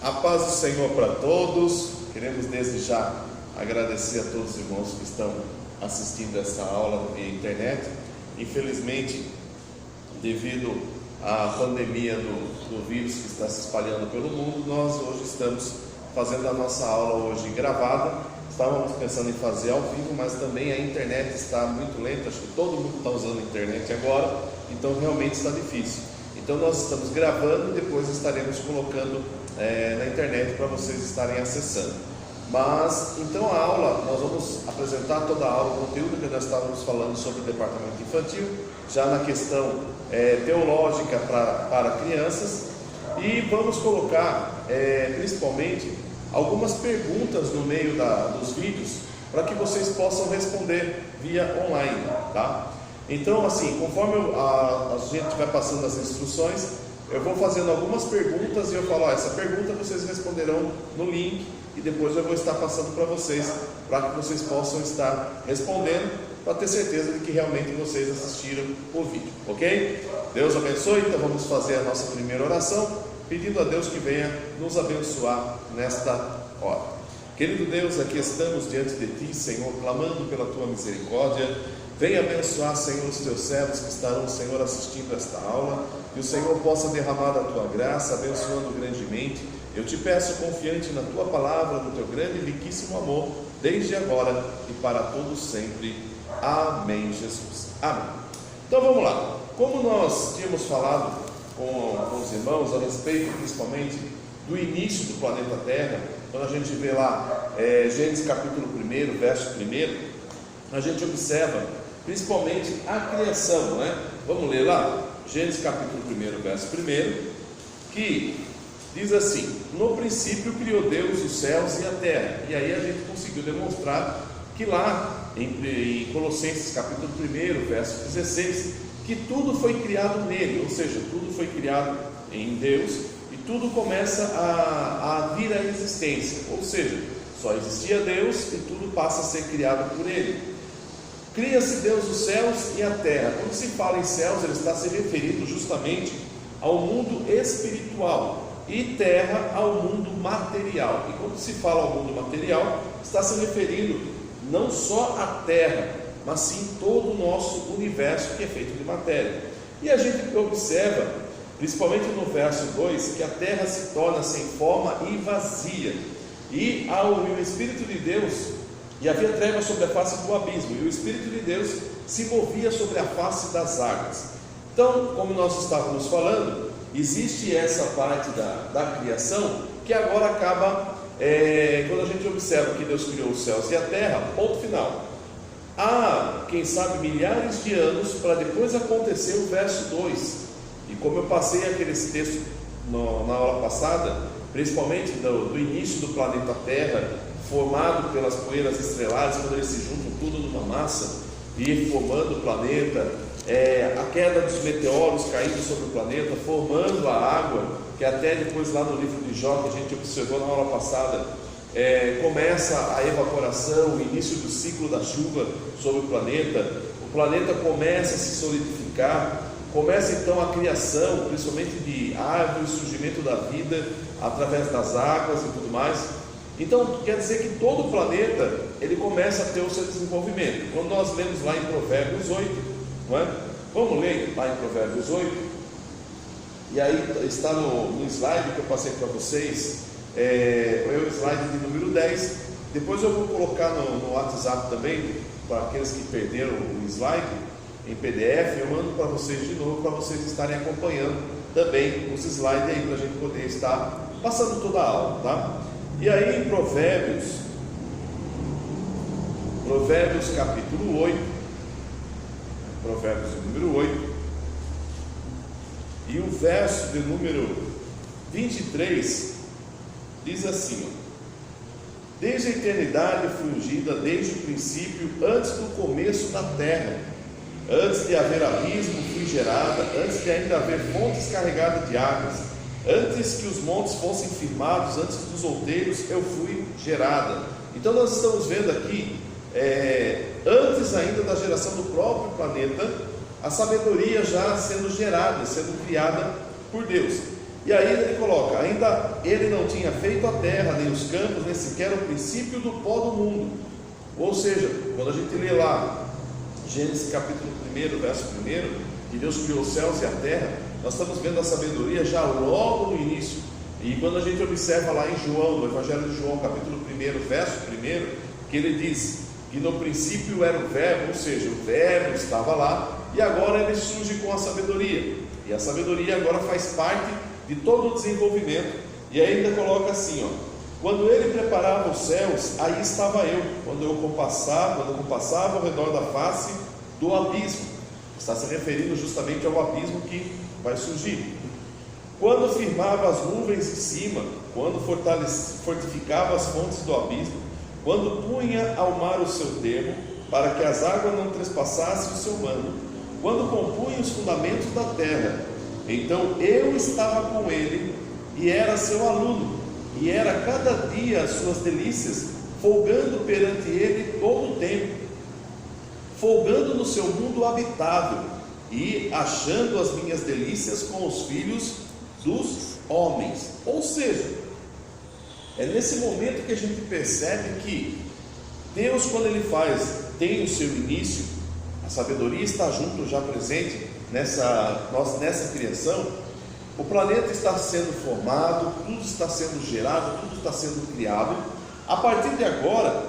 A paz do Senhor para todos. Queremos desde já agradecer a todos os irmãos que estão assistindo essa aula via internet. Infelizmente, devido à pandemia do vírus que está se espalhando pelo mundo, nós hoje estamos fazendo a nossa aula hoje gravada. Estávamos pensando em fazer ao vivo, mas também a internet está muito lenta. Acho que todo mundo está usando a internet agora, então realmente está difícil. Então nós estamos gravando e depois estaremos colocando na internet para vocês estarem acessando. Mas então a aula, nós vamos apresentar toda a aula, o conteúdo que nós estávamos falando sobre o departamento infantil, já na questão teológica para crianças, e vamos colocar principalmente algumas perguntas no meio dos vídeos para que vocês possam responder via online, tá? Então, assim, conforme a gente vai passando as instruções, eu vou fazendo algumas perguntas e eu falo, essa pergunta vocês responderão no link e depois eu vou estar passando para vocês, para que vocês possam estar respondendo, para ter certeza de que realmente vocês assistiram o vídeo, ok? Deus abençoe. Então vamos fazer a nossa primeira oração, pedindo a Deus que venha nos abençoar nesta hora. Querido Deus, aqui estamos diante de Ti, Senhor, clamando pela Tua misericórdia. Venha abençoar, Senhor, os Teus servos que estarão, Senhor, assistindo esta aula, que o Senhor possa derramar a Tua graça, abençoando grandemente. Eu te peço, confiante na Tua palavra, no Teu grande e riquíssimo amor, desde agora e para todos sempre. Amém, Jesus. Amém. Então vamos lá. Como nós tínhamos falado com os irmãos a respeito principalmente do início do planeta Terra, quando a gente vê lá Gênesis capítulo 1, verso 1, a gente observa principalmente a criação, né? Vamos ler lá, Gênesis capítulo 1, verso 1, que diz assim: no princípio criou Deus os céus e a terra. E aí a gente conseguiu demonstrar que lá em Colossenses capítulo 1, verso 16, que tudo foi criado nele, ou seja, tudo foi criado em Deus e tudo começa a vir à existência, ou seja, só existia Deus e tudo passa a ser criado por ele. Cria-se Deus os céus e a terra. Quando se fala em céus, ele está se referindo justamente ao mundo espiritual, e terra ao mundo material. E quando se fala ao mundo material, está se referindo não só à terra, mas sim todo o nosso universo que é feito de matéria. E a gente observa, principalmente no verso 2, que a terra se torna sem forma e vazia, e o Espírito de Deus, e havia trevas sobre a face do abismo, e o Espírito de Deus se movia sobre a face das águas. Então, como nós estávamos falando, existe essa parte da criação que agora acaba, quando a gente observa que Deus criou os céus e a terra, ponto final. Há, quem sabe, milhares de anos para depois acontecer o verso 2. E como eu passei aqueles textos na aula passada, principalmente do início do planeta Terra, formado pelas poeiras estrelares, quando eles se juntam tudo numa massa e formando o planeta, a queda dos meteoros caindo sobre o planeta, formando a água, que até depois lá no livro de Jó, que a gente observou na aula passada, começa a evaporação, o início do ciclo da chuva sobre o planeta começa a se solidificar, começa então a criação, principalmente de árvores, surgimento da vida através das águas e tudo mais. Então quer dizer que todo o planeta ele começa a ter o seu desenvolvimento. Quando nós lemos lá em Provérbios 8, não é? Vamos ler lá em Provérbios 8, e aí está no slide que eu passei para vocês, é o slide de número 10. Depois eu vou colocar no WhatsApp também, para aqueles que perderam o slide em PDF, eu mando para vocês de novo, para vocês estarem acompanhando também os slides aí, para a gente poder estar passando toda a aula, tá? E aí em Provérbios capítulo 8, Provérbios número 8, e o verso de número 23 diz assim: desde a eternidade fui ungida, desde o princípio, antes do começo da terra, antes de haver abismo fui gerada, antes de ainda haver fontes carregadas de águas, antes que os montes fossem firmados, antes dos outeiros eu fui gerada. Então nós estamos vendo aqui, antes ainda da geração do próprio planeta, a sabedoria já sendo gerada, sendo criada por Deus. E aí ele coloca: ainda ele não tinha feito a terra, nem os campos, nem sequer o princípio do pó do mundo. Ou seja, quando a gente lê lá Gênesis capítulo 1, verso 1, que Deus criou os céus e a terra, nós estamos vendo a sabedoria já logo no início. E quando a gente observa lá em João, no Evangelho de João, capítulo 1, verso 1, que ele diz que no princípio era o verbo, ou seja, o verbo estava lá, e agora ele surge com a sabedoria. E a sabedoria agora faz parte de todo o desenvolvimento. E ainda coloca assim, quando ele preparava os céus, aí estava eu, quando eu compassava ao redor da face do abismo. Está se referindo justamente ao abismo que vai surgir. Quando firmava as nuvens em cima, quando fortificava as fontes do abismo, quando punha ao mar o seu termo, para que as águas não trespassassem o seu mando, quando compunha os fundamentos da terra, então eu estava com ele e era seu aluno, e era cada dia as suas delícias, folgando perante ele todo o tempo, folgando no seu mundo habitável e achando as minhas delícias com os filhos dos homens. Ou seja, é nesse momento que a gente percebe que Deus, quando Ele tem o seu início, a sabedoria está junto, já presente nessa criação. O planeta está sendo formado, tudo está sendo gerado, tudo está sendo criado. A partir de agora,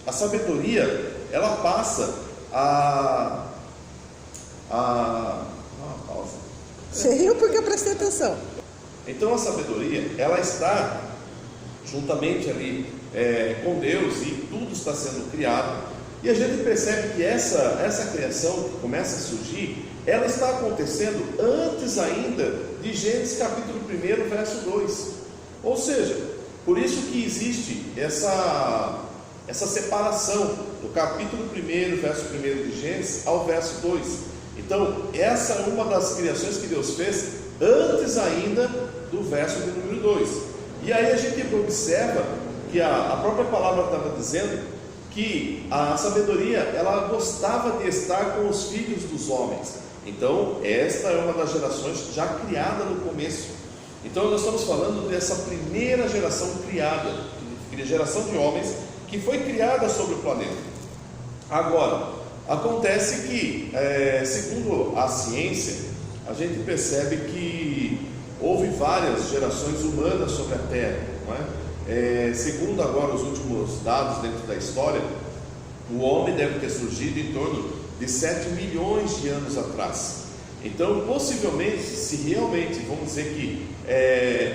a sabedoria, ela passa pausa. Você riu porque eu prestei atenção. Então a sabedoria, ela está juntamente ali com Deus, e tudo está sendo criado. E a gente percebe que essa criação que começa a surgir, ela está acontecendo antes ainda de Gênesis capítulo 1, verso 2. Ou seja, por isso que existe essa separação do capítulo 1, verso 1 de Gênesis ao verso 2. Então, essa é uma das criações que Deus fez antes ainda do verso de número 2. E aí a gente observa que a própria palavra estava dizendo que a sabedoria, ela gostava de estar com os filhos dos homens. Então, esta é uma das gerações já criada no começo. Então, nós estamos falando dessa primeira geração criada, geração de homens que foi criada sobre o planeta. Agora, acontece que, segundo a ciência, a gente percebe que houve várias gerações humanas sobre a Terra, não é? Segundo agora os últimos dados dentro da história, o homem deve ter surgido em torno de 7 milhões de anos atrás. Então, possivelmente, se realmente, vamos dizer que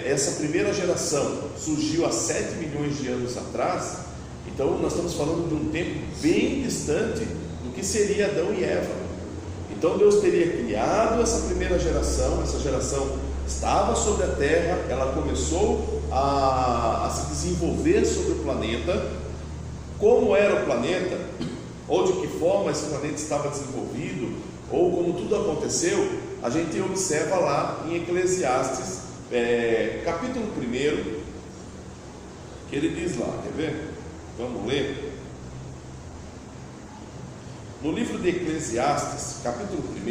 essa primeira geração surgiu há 7 milhões de anos atrás, então nós estamos falando de um tempo bem distante do que seria Adão e Eva. Então Deus teria criado essa primeira geração, essa geração estava sobre a terra, ela começou a se desenvolver sobre o planeta. Como era o planeta, ou de que forma esse planeta estava desenvolvido, ou como tudo aconteceu, a gente observa lá em Eclesiastes, capítulo 1, que ele diz lá, quer ver? Vamos ler. No livro de Eclesiastes, capítulo 1,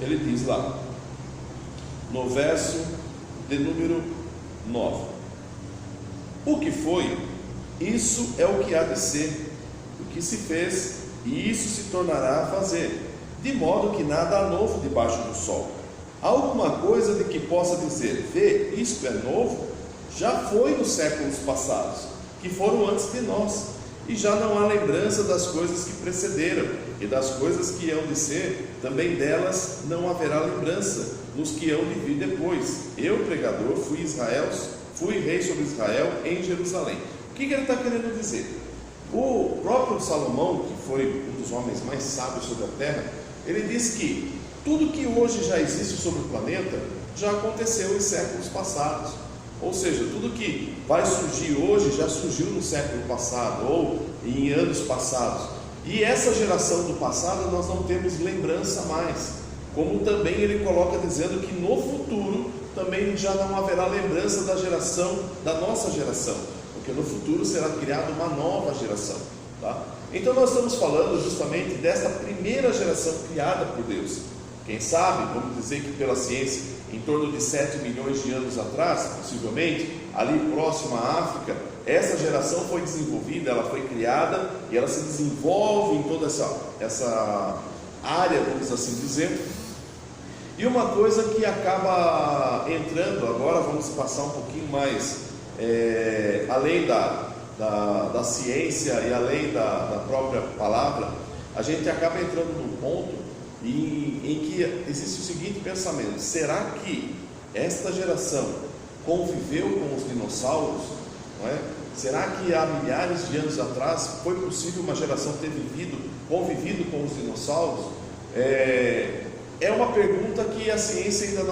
ele diz lá, no verso de número 9: o que foi, isso é o que há de ser, o que se fez, e isso se tornará a fazer, de modo que nada há novo debaixo do sol. Há alguma coisa de que possa dizer, vê, isto é novo? Já foi nos séculos passados, que foram antes de nós, e já não há lembrança das coisas que precederam, e das coisas que hão de ser, também delas não haverá lembrança nos que hão de vir depois. Eu, pregador, fui rei sobre Israel em Jerusalém. O que ele está querendo dizer? O próprio Salomão, que foi um dos homens mais sábios sobre a terra, ele diz que tudo que hoje já existe sobre o planeta já aconteceu em séculos passados. Ou seja, tudo que vai surgir hoje já surgiu no século passado ou em anos passados. E essa geração do passado nós não temos lembrança mais. Como também ele coloca dizendo que no futuro também já não haverá lembrança da nossa geração, porque no futuro será criada uma nova geração, tá? Então nós estamos falando justamente dessa primeira geração criada por Deus. Quem sabe, vamos dizer que pela ciência, em torno de 7 milhões de anos atrás, possivelmente, ali próximo à África, essa geração foi desenvolvida, ela foi criada e ela se desenvolve em toda essa área, vamos assim dizer. E uma coisa que acaba entrando, agora vamos passar um pouquinho mais além da ciência e além da própria palavra, a gente acaba entrando num ponto em que existe o seguinte pensamento: será que esta geração conviveu com os dinossauros? Não é? Será que há milhares de anos atrás foi possível uma geração ter convivido com os dinossauros? É uma pergunta que a ciência ainda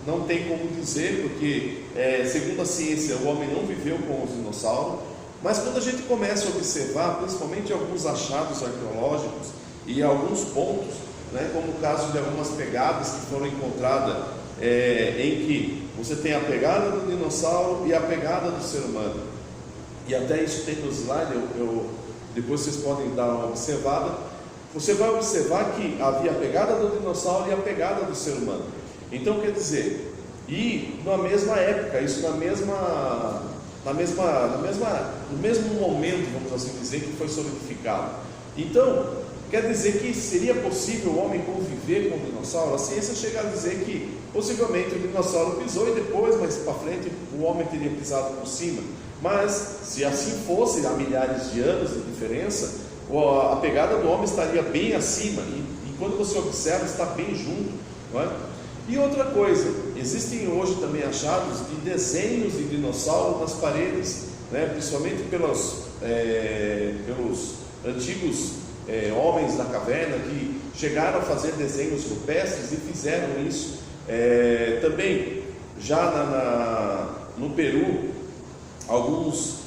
não tem como dizer, porque segundo a ciência o homem não viveu com os dinossauros. Mas quando a gente começa a observar, principalmente alguns achados arqueológicos e alguns pontos, né, como o caso de algumas pegadas que foram encontradas, em que você tem a pegada do dinossauro e a pegada do ser humano, e até isso tem no slide, depois vocês podem dar uma observada. Você vai observar que havia a pegada do dinossauro e a pegada do ser humano. Então quer dizer, e na mesma época, isso no mesmo momento, vamos assim dizer, que foi solidificado. Então, quer dizer que seria possível o homem conviver com o dinossauro? A ciência chega a dizer que possivelmente o dinossauro pisou e depois, mais para frente, o homem teria pisado por cima. Mas, se assim fosse, há milhares de anos de diferença, a pegada do homem estaria bem acima, e quando você observa, está bem junto, não é? E outra coisa, existem hoje também achados de desenhos de dinossauro nas paredes, né? Principalmente pelos antigos homens da caverna que chegaram a fazer desenhos rupestres e fizeram isso. Também, já no Peru, alguns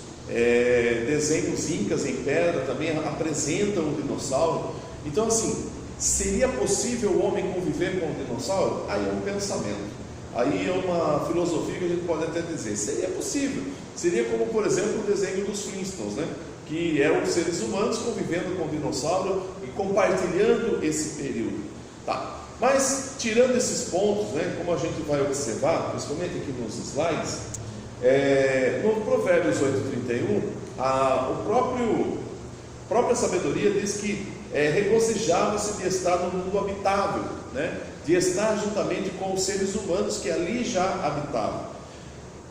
desenhos incas em pedra também apresentam o dinossauro. Então, assim, seria possível o homem conviver com o dinossauro? Aí é um pensamento, aí é uma filosofia que a gente pode até dizer, seria possível. Seria como, por exemplo, o desenho dos Flintstones, né? Que eram seres humanos convivendo com o dinossauro e compartilhando esse período, tá? Mas, tirando esses pontos, né, como a gente vai observar, principalmente aqui nos slides, no Provérbios 8:31, a própria sabedoria diz que regozijava-se de estar no mundo habitável, né? De estar juntamente com os seres humanos que ali já habitavam.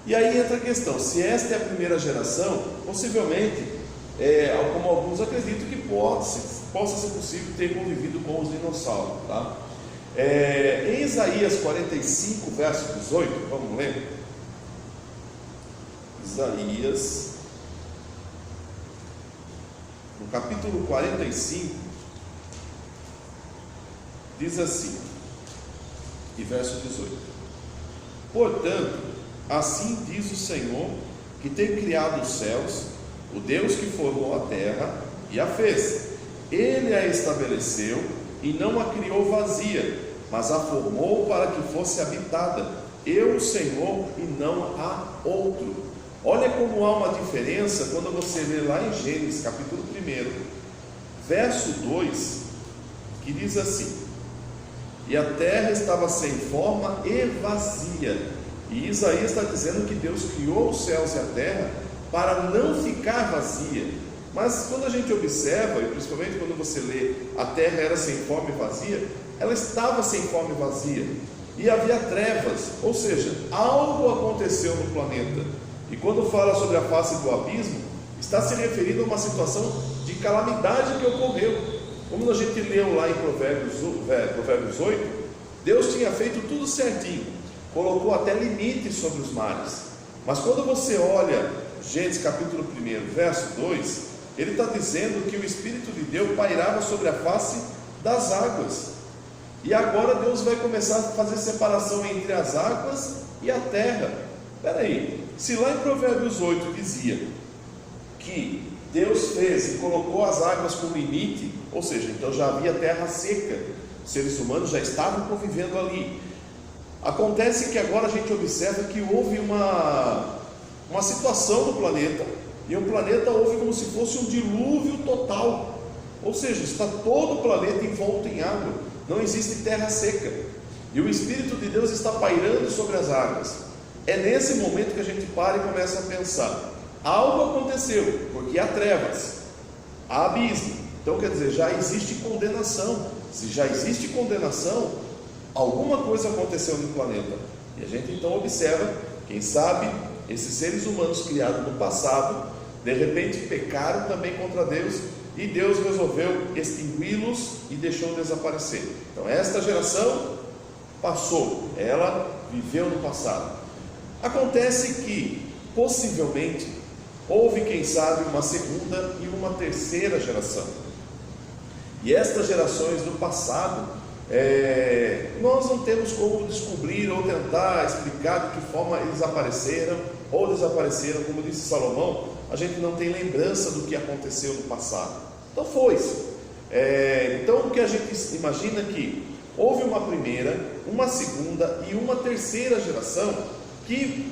E aí entra a questão: se esta é a primeira geração, possivelmente, como alguns acreditam, que possa ser possível ter convivido com os dinossauros, tá? Em Isaías 45, verso 18, vamos ler. Isaías, no capítulo 45, diz assim, e verso 18: portanto, assim diz o Senhor, que tem criado os céus, o Deus que formou a terra e a fez. Ele a estabeleceu e não a criou vazia, mas a formou para que fosse habitada. Eu, o Senhor, e não há outro. Olha como há uma diferença quando você lê lá em Gênesis, capítulo 1, verso 2, que diz assim: e a terra estava sem forma e vazia. E Isaías está dizendo que Deus criou os céus e a terra para não ficar vazia. Mas quando a gente observa, e principalmente quando você lê, a terra era sem forma e vazia, ela estava sem forma e vazia, e havia trevas, ou seja, algo aconteceu no planeta. E quando fala sobre a face do abismo, está se referindo a uma situação de calamidade que ocorreu. Como a gente leu lá em Provérbios 8, Deus tinha feito tudo certinho, colocou até limites sobre os mares. Mas quando você olha Gênesis capítulo 1, verso 2, ele está dizendo que o Espírito de Deus pairava sobre a face das águas. E agora Deus vai começar a fazer separação entre as águas e a terra. Espera aí, se lá em Provérbios 8 dizia que Deus fez e colocou as águas com limite, ou seja, então já havia terra seca, os seres humanos já estavam convivendo ali. Acontece que agora a gente observa que houve uma situação no planeta, e o planeta houve como se fosse um dilúvio total, ou seja, está todo o planeta envolto em água, não existe terra seca. e o Espírito de Deus está pairando sobre as águas. É nesse momento que a gente para e começa a pensar: algo aconteceu, porque há trevas, há abismo. Então quer dizer, já existe condenação. Se já existe condenação, alguma coisa aconteceu no planeta. E a gente então observa, quem sabe, esses seres humanos criados no passado, de repente pecaram também contra Deus, e Deus resolveu extingui-los e deixou desaparecer. Então esta geração passou, ela viveu no passado. Acontece que, possivelmente, houve, quem sabe, uma segunda e uma terceira geração. E estas gerações do passado, nós não temos como descobrir ou tentar explicar de que forma eles apareceram ou desapareceram. Como disse Salomão, a gente não tem lembrança do que aconteceu no passado. Então foi-se. Então o que a gente imagina é que houve uma primeira, uma segunda e uma terceira geração que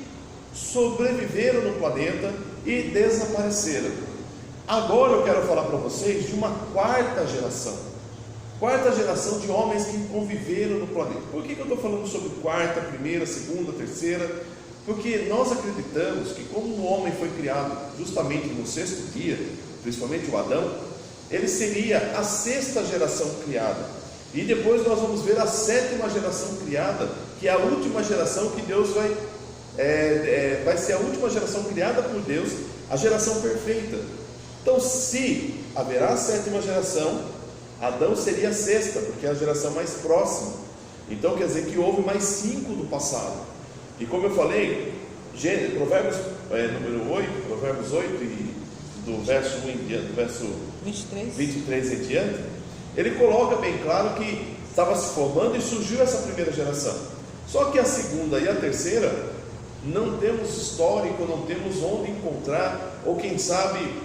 sobreviveram no planeta e desapareceram. Agora eu quero falar para vocês de uma quarta geração de homens que conviveram no planeta. Por que eu estou falando sobre quarta, primeira, segunda, terceira? Porque nós acreditamos que, como o homem foi criado justamente no sexto dia, principalmente o Adão, ele seria a sexta geração criada, e depois nós vamos ver a sétima geração criada, que é a última geração que Deus vai ser a última geração criada por Deus, a geração perfeita. Então, se haverá a sétima geração, Adão seria a sexta, porque é a geração mais próxima. Então quer dizer que houve mais 5 do passado. E como eu falei, Provérbios número 8, Provérbios 8, e do verso 1 em diante, do verso 23 em diante, ele coloca bem claro que estava se formando e surgiu essa primeira geração. Só que a segunda e a terceira não temos histórico, não temos onde encontrar, ou quem sabe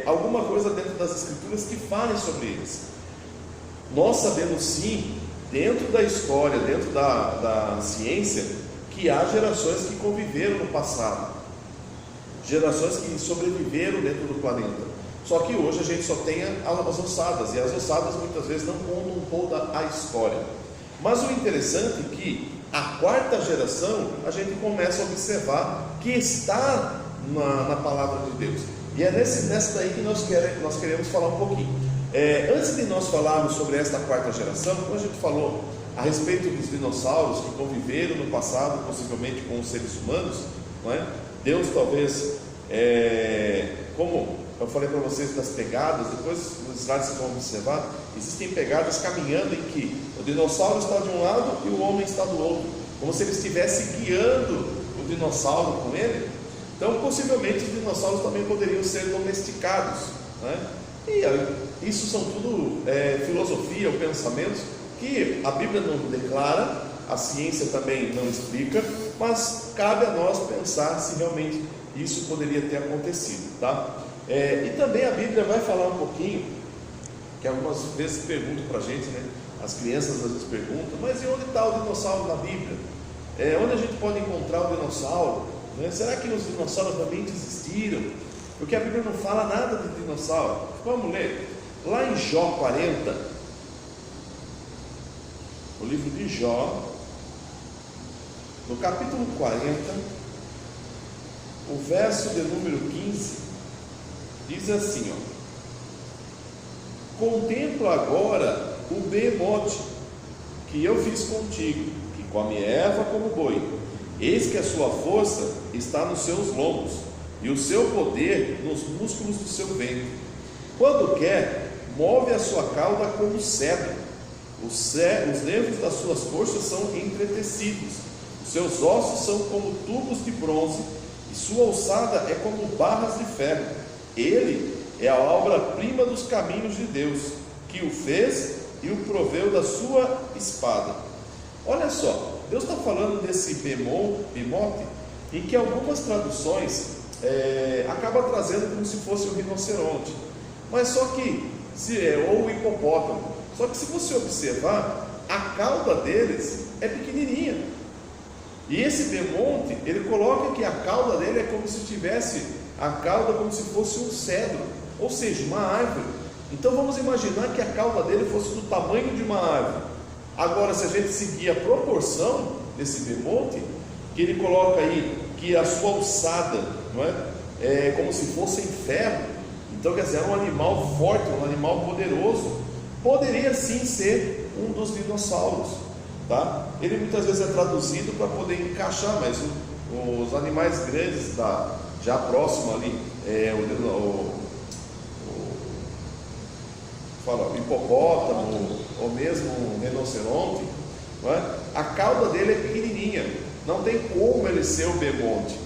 alguma coisa dentro das escrituras que falem sobre eles. Nós sabemos sim, dentro da história, dentro da ciência, que há gerações que conviveram no passado, gerações que sobreviveram dentro do planeta. Só que hoje a gente só tem as ossadas, e as ossadas muitas vezes não contam toda a história. Mas o interessante é que a quarta geração a gente começa a observar que está na palavra de Deus. E é nessa daí que nós queremos falar um pouquinho. Antes de nós falarmos sobre esta quarta geração, como a gente falou a respeito dos dinossauros que conviveram no passado, possivelmente com os seres humanos, não é? Deus talvez, como eu falei para vocês das pegadas, depois nos slides vocês vão observar, existem pegadas caminhando em que o dinossauro está de um lado e o homem está do outro, como se ele estivesse guiando o dinossauro com ele. Então, possivelmente, os dinossauros também poderiam ser domesticados, né? E isso são tudo filosofia ou pensamentos que a Bíblia não declara, a ciência também não explica, mas cabe a nós pensar se realmente isso poderia ter acontecido, tá? E também a Bíblia vai falar um pouquinho, que algumas vezes perguntam para a gente, né? As crianças às vezes perguntam, mas e onde está o dinossauro na Bíblia? Onde a gente pode encontrar o dinossauro? Será que os dinossauros realmente existiram? Porque a Bíblia não fala nada de dinossauro. Vamos ler. Lá em Jó 40, o livro de Jó, no capítulo 40, o verso de número 15, diz assim, contempla agora o behemote que eu fiz contigo, que come erva como boi. Eis que a sua força está nos seus lombos, e o seu poder nos músculos do seu ventre. Quando quer, move a sua cauda como cedro. Os nervos das suas coxas são entretecidos. Os seus ossos são como tubos de bronze, e sua alçada é como barras de ferro. Ele é a obra-prima dos caminhos de Deus, que o fez e o proveu da sua espada. Olha só, Deus está falando desse behemote, em que algumas traduções acabam trazendo como se fosse um rinoceronte, mas só que, ou hipopótamo. Só que se você observar, a cauda deles é pequenininha. E esse behemote, ele coloca que a cauda dele é como se tivesse a cauda como se fosse um cedro, ou seja, uma árvore. Então vamos imaginar que a cauda dele fosse do tamanho de uma árvore. Agora, se a gente seguir a proporção desse bemote, que ele coloca aí que a sua alçada, não é como se fosse em ferro, então quer dizer, é um animal forte, um animal poderoso, poderia sim ser um dos dinossauros, tá? Ele muitas vezes é traduzido para poder encaixar, mas os animais grandes já próximo ali, o hipopótamo, ou mesmo um rinoceronte, não é? A cauda dele é pequenininha, não tem como ele ser o bemote.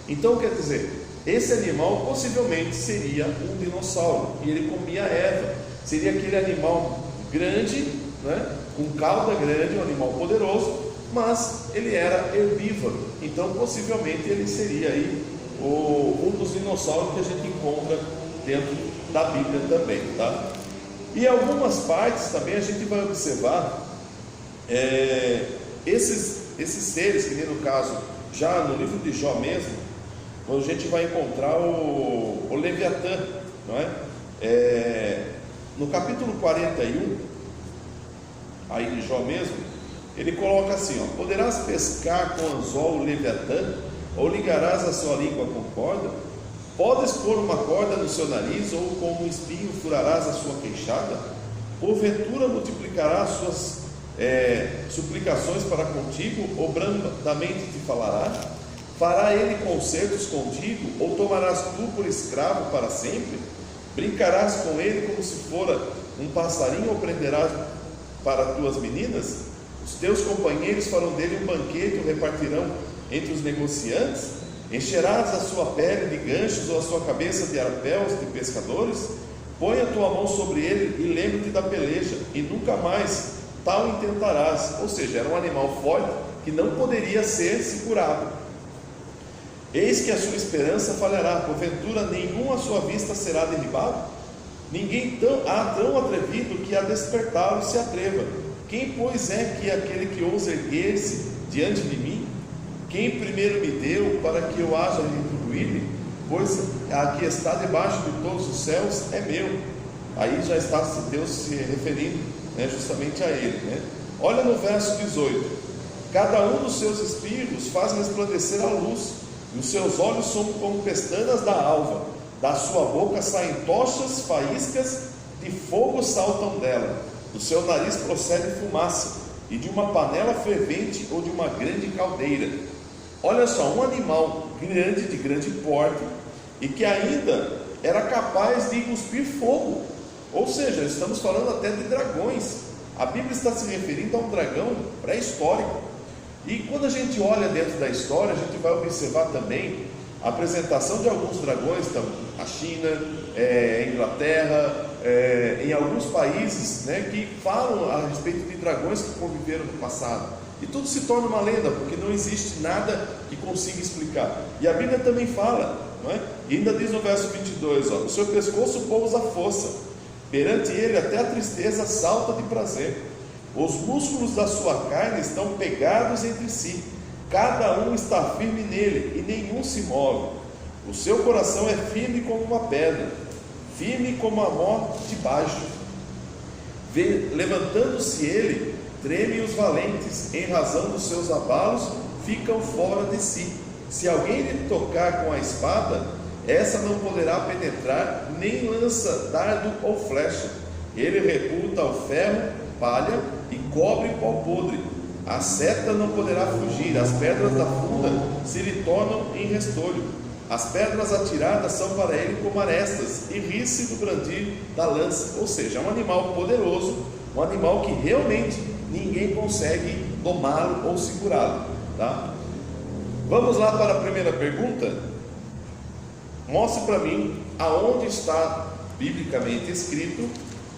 Então quer dizer, esse animal possivelmente seria um dinossauro, e ele comia erva, seria aquele animal grande, né? Com cauda grande, um animal poderoso, mas ele era herbívoro, então possivelmente ele seria aí um dos dinossauros que a gente encontra dentro da Bíblia também, tá? E em algumas partes também a gente vai observar esses seres, que nem no caso, já no livro de Jó mesmo, quando a gente vai encontrar o Leviatã, não é? No capítulo 41, aí de Jó mesmo, ele coloca assim, ó: poderás pescar com anzol o Leviatã, ou ligarás a sua língua com corda? Podes pôr uma corda no seu nariz, ou com um espinho furarás a sua queixada? Porventura multiplicarás suas suplicações para contigo, ou brandamente te falará? Fará ele concertos contigo, ou tomarás tu por escravo para sempre? Brincarás com ele como se fora um passarinho, ou prenderás para tuas meninas? Os teus companheiros farão dele um banquete, o repartirão entre os negociantes? Encherás a sua pele de ganchos, ou a sua cabeça de arpéus de pescadores? Põe a tua mão sobre ele e lembra-te da peleja, e nunca mais tal intentarás. Ou seja, era um animal forte que não poderia ser segurado. Eis que a sua esperança falhará, porventura nenhum à sua vista será derribado? Ninguém há tão atrevido que a despertá-lo se atreva. Quem, pois, é que aquele que ousa erguer-se diante de mim? Quem primeiro me deu para que eu haja retribuir-lhe? Pois a que está debaixo de todos os céus é meu. Aí já está Deus se referindo, né, justamente a ele, né? Olha no verso 18: cada um dos seus espíritos faz resplandecer a luz, e os seus olhos são como pestanas da alva, da sua boca saem tochas, faíscas de fogo saltam dela, do seu nariz procede fumaça, e de uma panela fervente ou de uma grande caldeira. Olha só, um animal grande, de grande porte, e que ainda era capaz de cuspir fogo. Ou seja, estamos falando até de dragões. A Bíblia está se referindo a um dragão pré-histórico. E quando a gente olha dentro da história, a gente vai observar também a apresentação de alguns dragões, então, a China, a Inglaterra, em alguns países, né, que falam a respeito de dragões que conviveram no passado. E tudo se torna uma lenda, porque não existe nada que consiga explicar. E a Bíblia também fala, não é? E ainda diz no verso 22, ó: o seu pescoço pousa a força, perante ele até a tristeza salta de prazer. Os músculos da sua carne estão pegados entre si, cada um está firme nele, e nenhum se move. O seu coração é firme como uma pedra, firme como a mó de baixo. Levantando-se ele, tremem os valentes, em razão dos seus abalos, ficam fora de si. Se alguém lhe tocar com a espada, essa não poderá penetrar, nem lança dardo ou flecha. Ele reputa o ferro, palha, e cobre pó podre. A seta não poderá fugir, as pedras da funda se lhe tornam em restolho. As pedras atiradas são para ele como arestas, e ri-se do brandir da lança. Ou seja, é um animal poderoso, um animal que realmente ninguém consegue domá-lo ou segurá-lo, tá? Vamos lá para a primeira pergunta. Mostre para mim aonde está biblicamente escrito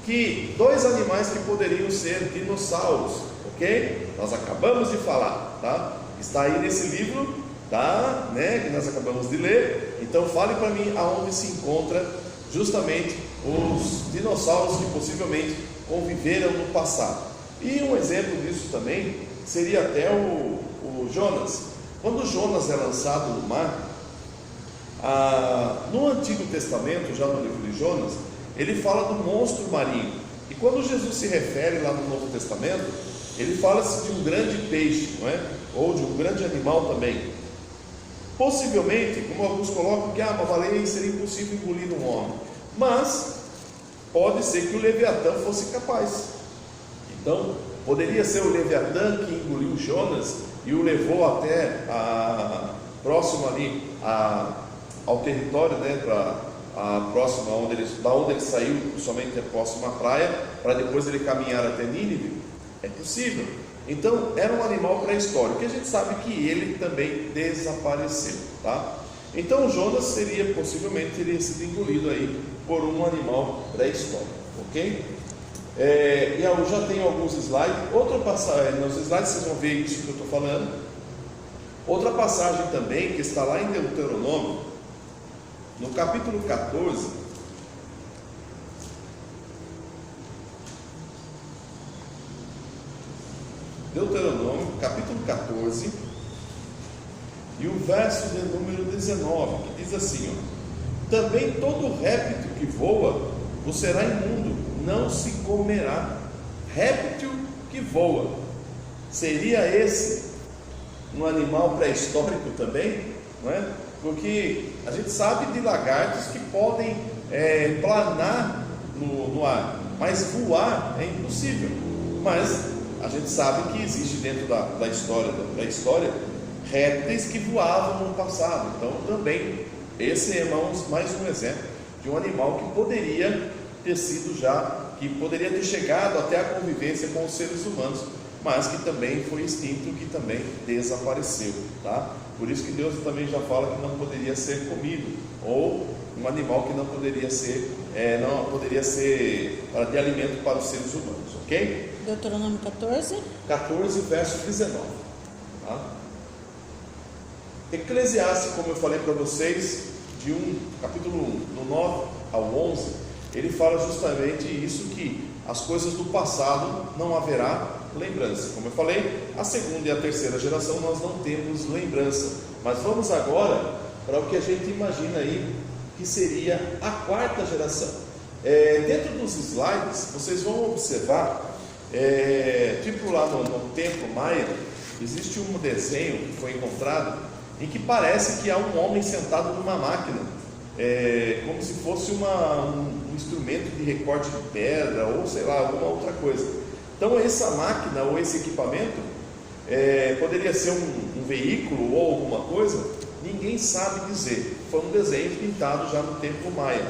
que dois animais que poderiam ser dinossauros, ok? Nós acabamos de falar, tá? Está aí nesse livro, tá? Né? Que nós acabamos de ler. Então fale para mim aonde se encontra justamente os dinossauros que possivelmente conviveram no passado. E um exemplo disso também seria até o Jonas. Quando Jonas é lançado no mar, no Antigo Testamento, já no livro de Jonas, ele fala do monstro marinho. E quando Jesus se refere lá no Novo Testamento, ele fala-se de um grande peixe, não é? Ou de um grande animal também. Possivelmente, como alguns colocam, que uma baleia seria impossível engolir um homem, mas pode ser que o Leviatã fosse capaz. Então, poderia ser o Leviatã que engoliu Jonas e o levou até próximo ali ao território, né, próximo da onde ele saiu, somente a próxima praia, para depois ele caminhar até Nínive. É possível. Então, era um animal pré-histórico, que a gente sabe que ele também desapareceu, tá? Então, Jonas possivelmente teria sido engolido aí por um animal pré-histórico, ok? E eu já tenho alguns slides. Outra passagem, nos slides vocês vão ver isso que eu estou falando. Outra passagem também, que está lá em Deuteronômio, no capítulo 14. Deuteronômio, capítulo 14, e o verso de número 19, que diz assim, ó: também todo réptil que voa vos será imundo, não se comerá. Réptil que voa, seria esse um animal pré-histórico também, não é? Porque a gente sabe de lagartos que podem planar no ar, mas voar é impossível. Mas a gente sabe que existe dentro da história, da pré-história, répteis que voavam no passado. Então também esse é mais um exemplo de um animal que poderia ter sido que poderia ter chegado até a convivência com os seres humanos, mas que também foi extinto, que também desapareceu, tá? Por isso que Deus também já fala que não poderia ser comido, ou um animal que não poderia ser de alimento para os seres humanos, ok? Deuteronômio 14. 14, verso 19. Tá? Eclesiastes, como eu falei para vocês, capítulo 1, do 9 ao 11, ele fala justamente isso, que as coisas do passado não haverá lembrança. Como eu falei, a segunda e a terceira geração nós não temos lembrança. Mas vamos agora para o que a gente imagina aí que seria a quarta geração. Dentro dos slides, vocês vão observar, tipo lá no templo maia, existe um desenho que foi encontrado em que parece que há um homem sentado numa máquina, como se fosse um instrumento de recorte de pedra, ou sei lá, alguma outra coisa. Então essa máquina ou esse equipamento poderia ser um veículo ou alguma coisa, ninguém sabe dizer. Foi um desenho pintado já no templo maia.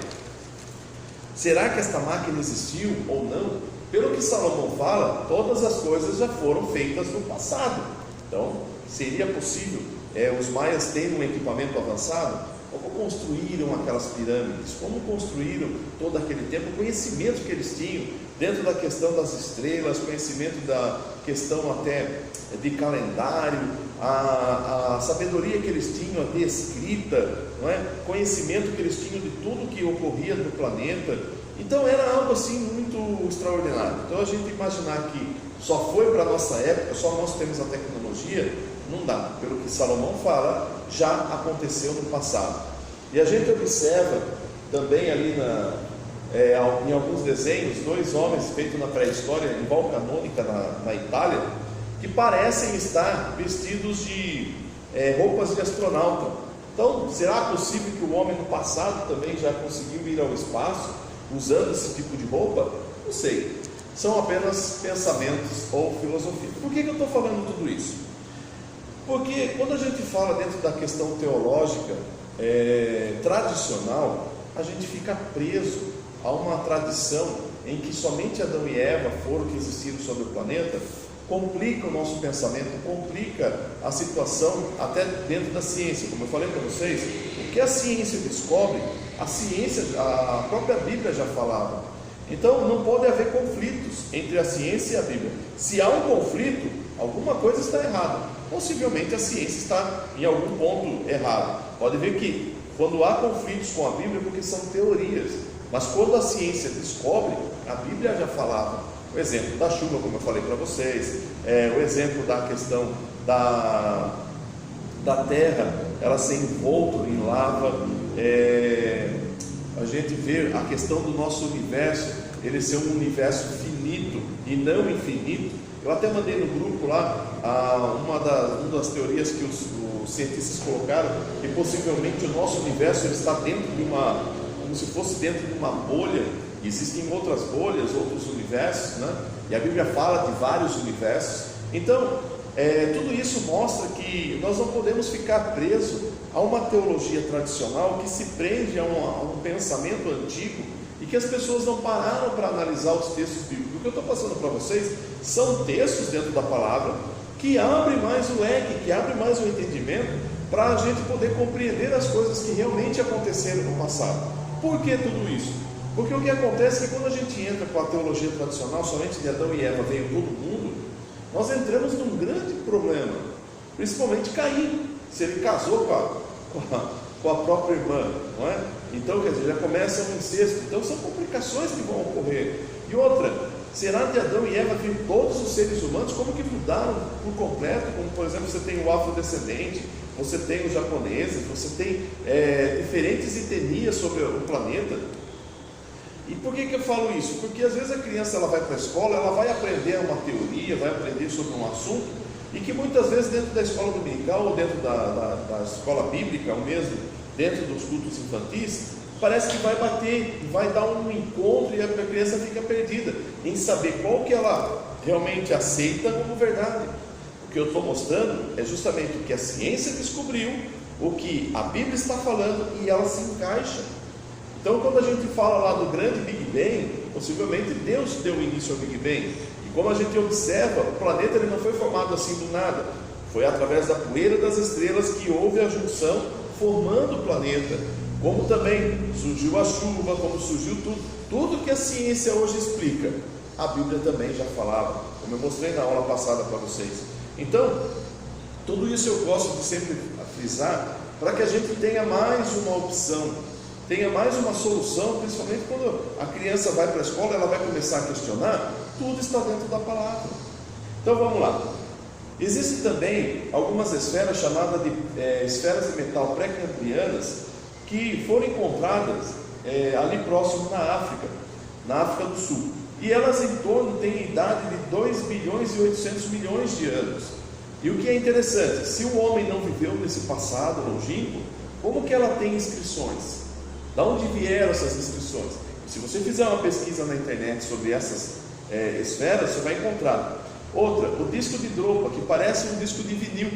Será que esta máquina existiu ou não? Pelo que Salomão fala, todas as coisas já foram feitas no passado. Então, seria possível os maias terem um equipamento avançado? Como construíram aquelas pirâmides? Como construíram todo aquele tempo? O conhecimento que eles tinham dentro da questão das estrelas, conhecimento da questão até de calendário, a sabedoria que eles tinham de escrita, não é? Conhecimento que eles tinham de tudo que ocorria no planeta. Então era algo assim muito extraordinário. Então a gente imaginar que só foi para a nossa época, só nós temos a tecnologia, não dá. Pelo que Salomão fala, já aconteceu no passado. E a gente observa também ali em alguns desenhos, dois homens feitos na pré-história em Val Canônica, na Itália, que parecem estar vestidos de roupas de astronauta. Então, será possível que o homem no passado também já conseguiu ir ao espaço usando esse tipo de roupa? Não sei. São apenas pensamentos ou filosofia. Por que eu estou falando tudo isso? Porque quando a gente fala dentro da questão teológica tradicional, a gente fica preso a uma tradição em que somente Adão e Eva foram que existiram sobre o planeta. Complica o nosso pensamento, complica a situação até dentro da ciência. Como eu falei para vocês, o que a ciência descobre, a própria Bíblia já falava. Então não pode haver conflitos entre a ciência e a Bíblia. Se há um conflito, alguma coisa está errada. Possivelmente a ciência está em algum ponto errado. Pode ver que quando há conflitos com a Bíblia, porque são teorias, mas quando a ciência descobre, a Bíblia já falava. O exemplo da chuva, como eu falei para vocês, o exemplo da questão da terra, ela ser envolta em lava, a gente vê a questão do nosso universo, ele ser um universo finito e não infinito. Eu até mandei no grupo lá uma das teorias que os cientistas colocaram, que possivelmente o nosso universo ele está dentro de como se fosse dentro de uma bolha. Existem outras bolhas, outros universos, né? E a Bíblia fala de vários universos. Então, tudo isso mostra que nós não podemos ficar presos a uma teologia tradicional que se prende a um pensamento antigo e que as pessoas não pararam para analisar os textos bíblicos. O que eu estou passando para vocês são textos dentro da palavra que abrem mais o leque, que abrem mais o entendimento para a gente poder compreender as coisas que realmente aconteceram no passado. Por que tudo isso? Porque o que acontece é que quando a gente entra com a teologia tradicional, somente de Adão e Eva veio todo mundo, nós entramos num grande problema, principalmente Caim, se ele casou com a própria irmã, não é? Então, quer dizer, já começa um incesto. Então, são complicações que vão ocorrer. E outra, será de Adão e Eva vir todos os seres humanos, como que mudaram por completo? Como, por exemplo, você tem o afrodescendente, você tem os japoneses, você tem diferentes etnias sobre o planeta. E por que eu falo isso? Porque às vezes a criança ela vai para a escola, ela vai aprender uma teoria, vai aprender sobre um assunto, e que muitas vezes dentro da escola dominical, ou dentro da escola bíblica, ou mesmo dentro dos cultos infantis, parece que vai bater, vai dar um encontro, e a criança fica perdida em saber qual que ela realmente aceita como verdade. O que eu estou mostrando é justamente o que a ciência descobriu, o que a Bíblia está falando, e ela se encaixa. Então, quando a gente fala lá do grande Big Bang, possivelmente Deus deu início ao Big Bang. E como a gente observa, o planeta ele não foi formado assim do nada. Foi através da poeira das estrelas que houve a junção formando o planeta. Como também surgiu a chuva, como surgiu tudo que a ciência hoje explica. A Bíblia também já falava, como eu mostrei na aula passada para vocês. Então, tudo isso eu gosto de sempre frisar, para que a gente tenha mais uma opção, tenha mais uma solução, principalmente quando a criança vai para a escola, ela vai começar a questionar, tudo está dentro da palavra. Então vamos lá. Existem também algumas esferas chamadas de esferas de metal pré-cambrianas que foram encontradas ali próximo na África do Sul. E elas em torno têm idade de 2 bilhões e 800 milhões de anos. E o que é interessante, se o homem não viveu nesse passado longínquo, como que ela tem inscrições? Da onde vieram essas inscrições? Se você fizer uma pesquisa na internet sobre essas esferas, você vai encontrar. Outra, o disco de Dropa, que parece um disco de vinil,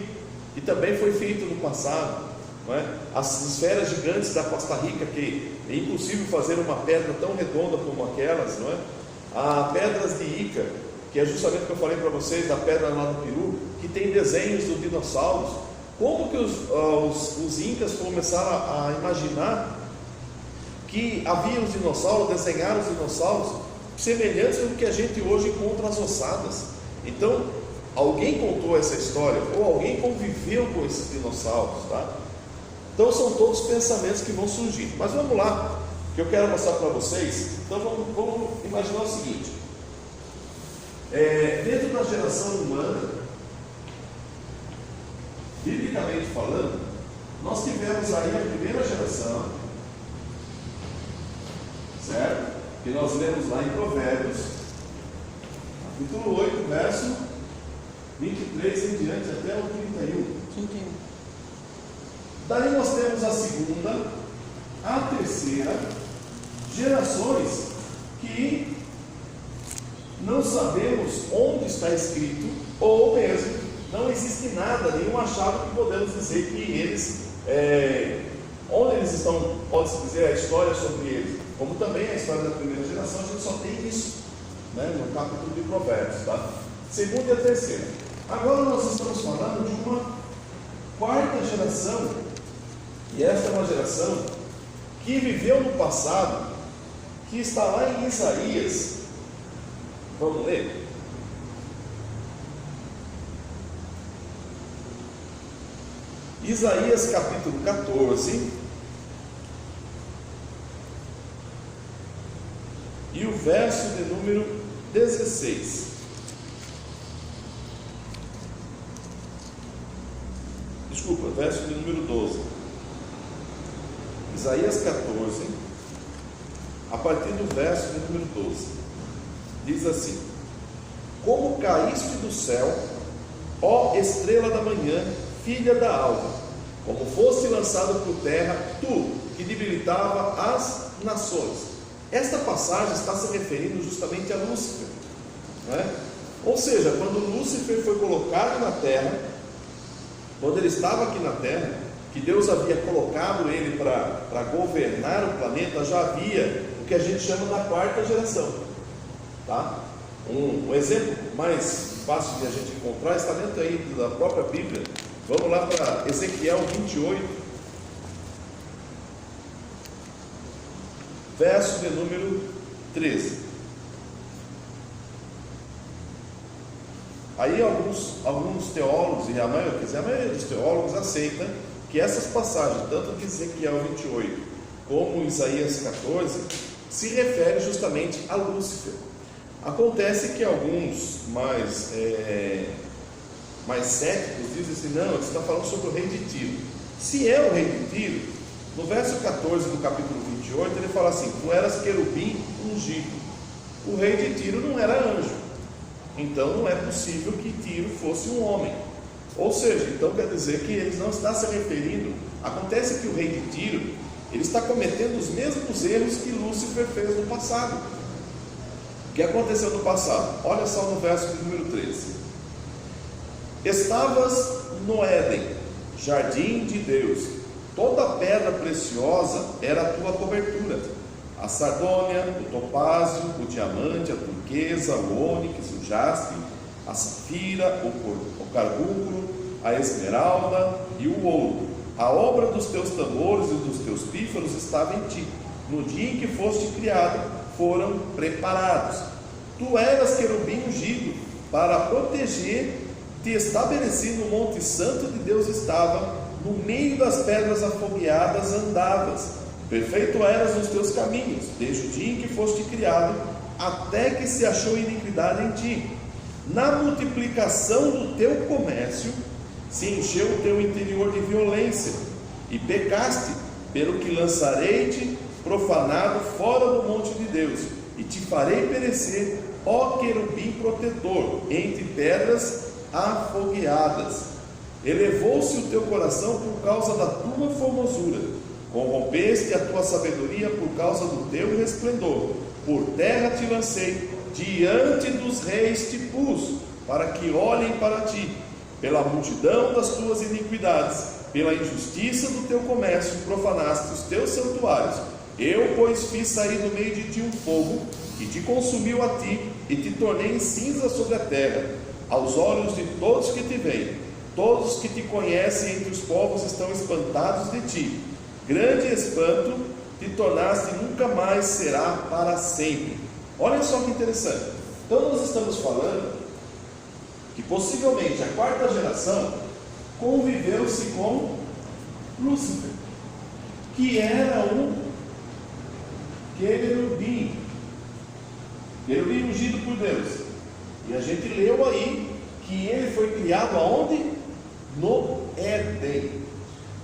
que também foi feito no passado, não é? As esferas gigantes da Costa Rica, que é impossível fazer uma pedra tão redonda como aquelas, não é? As pedras de Ica, que é justamente o que eu falei para vocês, da pedra lá do Peru, que tem desenhos dos dinossauros. Como que os incas começaram a imaginar que havia os dinossauros, desenharam os dinossauros semelhantes ao que a gente hoje encontra as ossadas? Então, alguém contou essa história, ou alguém conviveu com esses dinossauros, tá? Então, são todos pensamentos que vão surgir. Mas vamos lá, que eu quero mostrar para vocês. Então, vamos imaginar o seguinte: dentro da geração humana, biblicamente falando, nós tivemos aí a primeira geração, certo? Que nós lemos lá em Provérbios, capítulo 8, verso 23 em diante até o 31. Daí nós temos a segunda, a terceira, gerações que não sabemos onde está escrito, ou mesmo não existe nada, nenhum achado que podemos dizer que eles, onde eles estão, pode-se dizer a história sobre eles. Como também a história da primeira geração, a gente só tem isso, né, no capítulo de Provérbios, tá? Segunda e a terceira. Agora nós estamos falando de uma quarta geração, e esta é uma geração que viveu no passado, que está lá em Isaías. Vamos ler? Isaías capítulo 14, e o verso de número 16. Desculpa, verso de número 12. Isaías 14, a partir do verso de número 12. diz assim: como caíste do céu, ó estrela da manhã, filha da alva, como foste lançado por terra, tu que debilitava as nações. Esta passagem está se referindo justamente a Lúcifer, não é? Ou seja, quando Lúcifer foi colocado na terra, quando ele estava aqui na terra, que Deus havia colocado ele para governar o planeta, já havia o que a gente chama da quarta geração, tá? Um exemplo mais fácil de a gente encontrar está dentro aí da própria Bíblia. Vamos lá para Ezequiel 28, verso de número 13. Aí alguns teólogos, e a maioria dos teólogos aceita que essas passagens, tanto de Ezequiel 28 como Isaías 14, se referem justamente a Lúcifer. Acontece que alguns mais céticos dizem assim: não, ele está falando sobre o rei de Tiro. Se é o rei de Tiro, no verso 14 do capítulo 28, ele fala assim: tu eras querubim ungido. O rei de Tiro não era anjo, então não é possível que Tiro fosse um homem. Ou seja, então quer dizer que ele não está se referindo. Acontece que o rei de Tiro, ele está cometendo os mesmos erros que Lúcifer fez no passado. O que aconteceu no passado? Olha só no verso de número 13: estavas no Éden, jardim de Deus, toda pedra preciosa era a tua cobertura, a sardônia, o topázio, o diamante, a turquesa, o ônix, o jaspe, a safira, o carbúncuro, a esmeralda e o ouro. A obra dos teus tambores e dos teus pífaros estava em ti. No dia em que foste criado, foram preparados. Tu eras querubim ungido, para proteger-te estabeleci no monte santo de Deus estava, no meio das pedras afogueadas andavas. Perfeito eras nos teus caminhos, desde o dia em que foste criado, até que se achou iniquidade em ti. Na multiplicação do teu comércio, se encheu o teu interior de violência, e pecaste, pelo que lançarei-te profanado fora do monte de Deus, e te farei perecer, ó querubim protetor, entre pedras afogueadas. Elevou-se o teu coração por causa da tua formosura, corrompeste a tua sabedoria por causa do teu resplendor. Por terra te lancei, diante dos reis te pus, para que olhem para ti. Pela multidão das tuas iniquidades, pela injustiça do teu comércio, profanaste os teus santuários. Eu, pois, fiz sair do meio de ti um fogo, que te consumiu a ti, e te tornei em cinza sobre a terra, aos olhos de todos que te veem. Todos que te conhecem entre os povos estão espantados de ti. Grande espanto te tornaste, nunca mais será para sempre. Olha só que interessante. Então nós estamos falando que possivelmente a quarta geração conviveu-se com Lúcifer, que era um querubim ungido por Deus. E a gente leu aí que ele foi criado aonde? No Éden.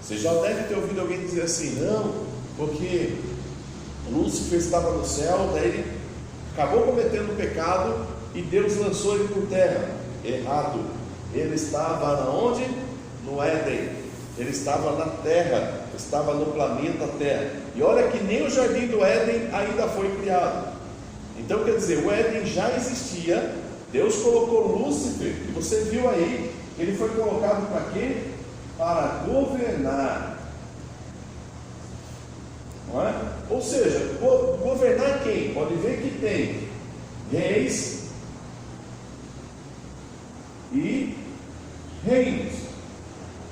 Você já deve ter ouvido alguém dizer assim: não, porque Lúcifer estava no céu, daí ele acabou cometendo o pecado e Deus lançou ele por terra. Errado. Ele estava onde? No Éden. Ele estava na terra, estava no planeta Terra. E olha que nem o jardim do Éden ainda foi criado. Então quer dizer, o Éden já existia. Deus colocou Lúcifer, e você viu aí, ele foi colocado para quê? Para governar. Não é? Ou seja, governar quem? Pode ver que tem reis e reinos.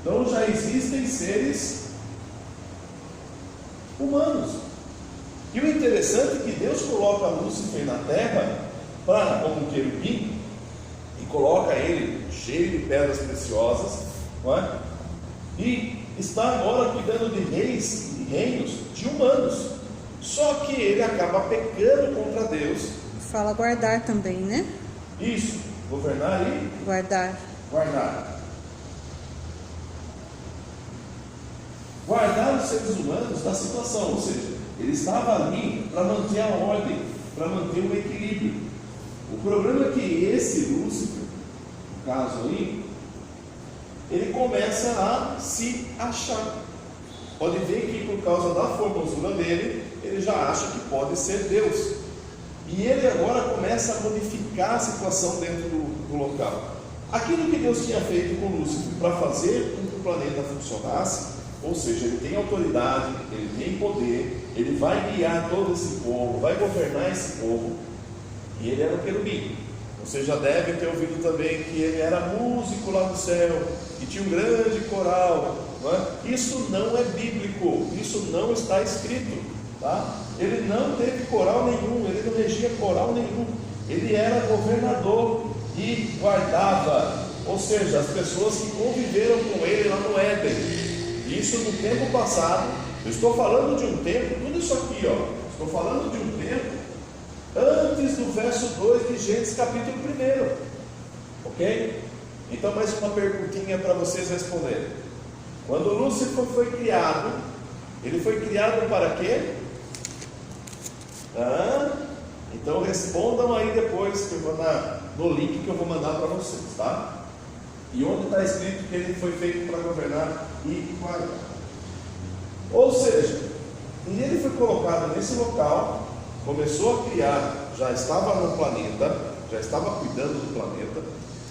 Então já existem seres humanos. E o interessante é que Deus coloca Lúcifer na terra como um querubim, e coloca ele cheio de pedras preciosas, não é? E está agora cuidando de reis e reinos de humanos. Só que ele acaba pecando contra Deus. Fala guardar também, né? Isso, governar e guardar. Guardar os seres humanos da situação, ou seja, ele estava ali para manter a ordem, para manter o equilíbrio. O problema é que esse Lúcifer, no caso aí, ele começa a se achar. Pode ver que por causa da formosura dele, ele já acha que pode ser Deus. E ele agora começa a modificar a situação dentro do local. Aquilo que Deus tinha feito com Lúcifer para fazer com que o planeta funcionasse, ou seja, ele tem autoridade, ele tem poder, ele vai guiar todo esse povo, vai governar esse povo, e ele era um querubim. Você já deve ter ouvido também que ele era músico lá no céu, e tinha um grande coral, não é? Isso não é bíblico, isso não está escrito, tá? Ele não teve coral nenhum, ele não regia coral nenhum, ele era governador e guardava, ou seja, as pessoas que conviveram com ele lá no Éden. Isso no tempo passado. Eu estou falando de um tempo, tudo isso aqui, ó, estou falando de um tempo antes do verso 2 de Gênesis capítulo 1, ok? Então mais uma perguntinha para vocês responderem. Quando Lúcifer foi criado, ele foi criado para quê? Então respondam aí depois que eu vou no link que eu vou mandar para vocês, tá? E onde está escrito que ele foi feito para governar e guardar. Ou seja, ele foi colocado nesse local, começou a criar, já estava no planeta, já estava cuidando do planeta,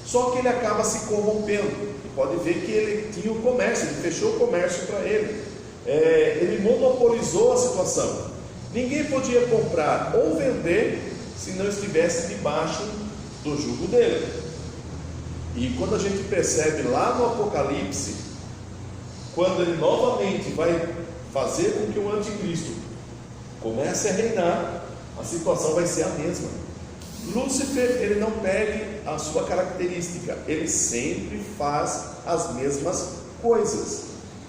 só que ele acaba se corrompendo. E pode ver que ele tinha o comércio, ele fechou o comércio para ele. Ele monopolizou a situação. Ninguém podia comprar ou vender se não estivesse debaixo do jugo dele. E quando a gente percebe lá no Apocalipse, quando ele novamente vai fazer com que o anticristo comece a reinar, a situação vai ser a mesma. Lúcifer, ele não perde a sua característica, ele sempre faz as mesmas coisas.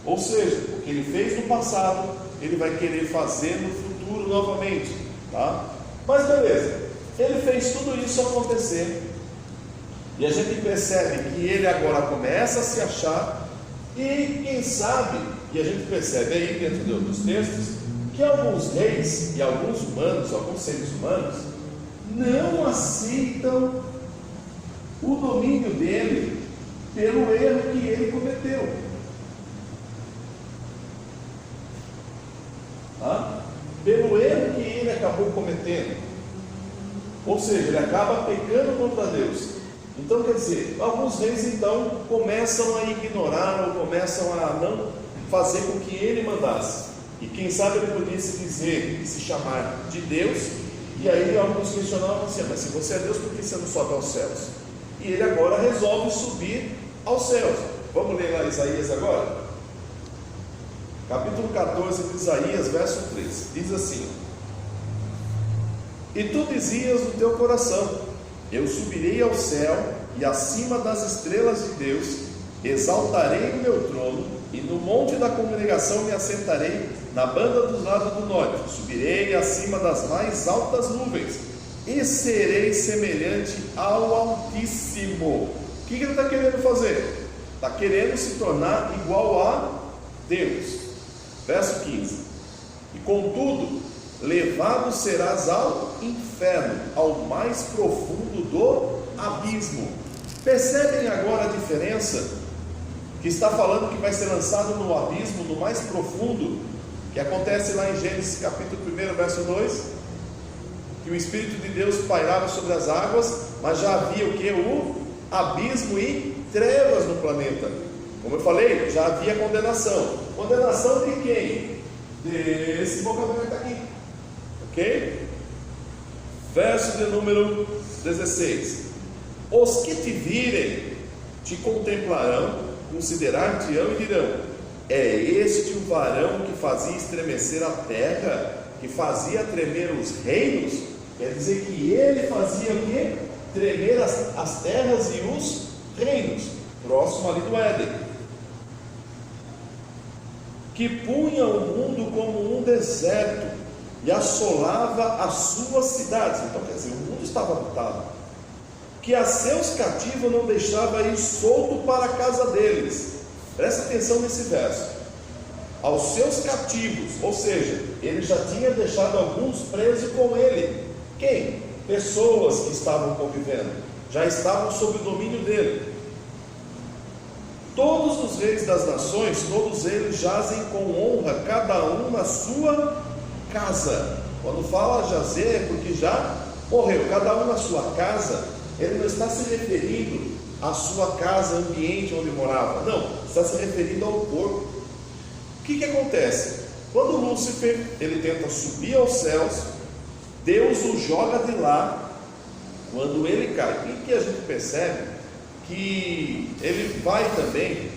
Ou seja, o que ele fez no passado, ele vai querer fazer no futuro novamente, tá? Mas beleza, ele fez tudo isso acontecer. E a gente percebe que ele agora começa a se achar, e quem sabe, e a gente percebe aí dentro dos textos, que alguns reis e alguns humanos, alguns seres humanos, não aceitam o domínio dele pelo erro que ele cometeu. Pelo erro que ele acabou cometendo. Ou seja, ele acaba pecando contra Deus. Então, quer dizer, alguns reis então começam a ignorar ou começam a não fazer com que ele mandasse. E quem sabe ele podia se dizer e se chamar de Deus. E aí alguns questionavam assim: mas se você é Deus, por que você não sobe aos céus? E ele agora resolve subir aos céus. Vamos ler lá Isaías agora? Capítulo 14 de Isaías, verso 3. Diz assim: e tu dizias no teu coração: eu subirei ao céu, e acima das estrelas de Deus exaltarei o meu trono, e no monte da congregação me assentarei na banda dos lados do norte. Subirei acima das mais altas nuvens, e serei semelhante ao Altíssimo. O que ele está querendo fazer? Está querendo se tornar igual a Deus. Verso 15: e contudo, levado serás ao inferno, ao mais profundo do abismo. Percebem agora a diferença? Que está falando que vai ser lançado no abismo, no mais profundo, que acontece lá em Gênesis capítulo 1, verso 2, que o Espírito de Deus pairava sobre as águas, mas já havia o que? O abismo e trevas no planeta. Como eu falei, já havia condenação. Condenação de quem? Desse vocabulario que está aqui. Ok? Verso de número 16: os que te virem te contemplarão, considerar-te-ão e dirão: é este o varão que fazia estremecer a terra, que fazia tremer os reinos? Quer dizer que ele fazia o quê? Tremer as terras e os reinos, próximo ali do Éden. Que punha o mundo como um deserto e assolava as suas cidades. Então quer dizer, o mundo estava habitado. Que a seus cativos não deixava ir solto para a casa deles. Presta atenção nesse verso. Aos seus cativos, ou seja, ele já tinha deixado alguns presos com ele. Quem? pessoas que estavam convivendo, já estavam sob o domínio dele. Todos os reis das nações, todos eles jazem com honra, cada um na sua casa. Quando fala jazer é porque já morreu, cada um na sua casa. Ele não está se referindo à sua casa, ambiente onde morava, não, está se referindo ao corpo. O que acontece? Quando Lúcifer ele tenta subir aos céus, Deus o joga de lá. Quando ele cai, e que a gente percebe que ele vai também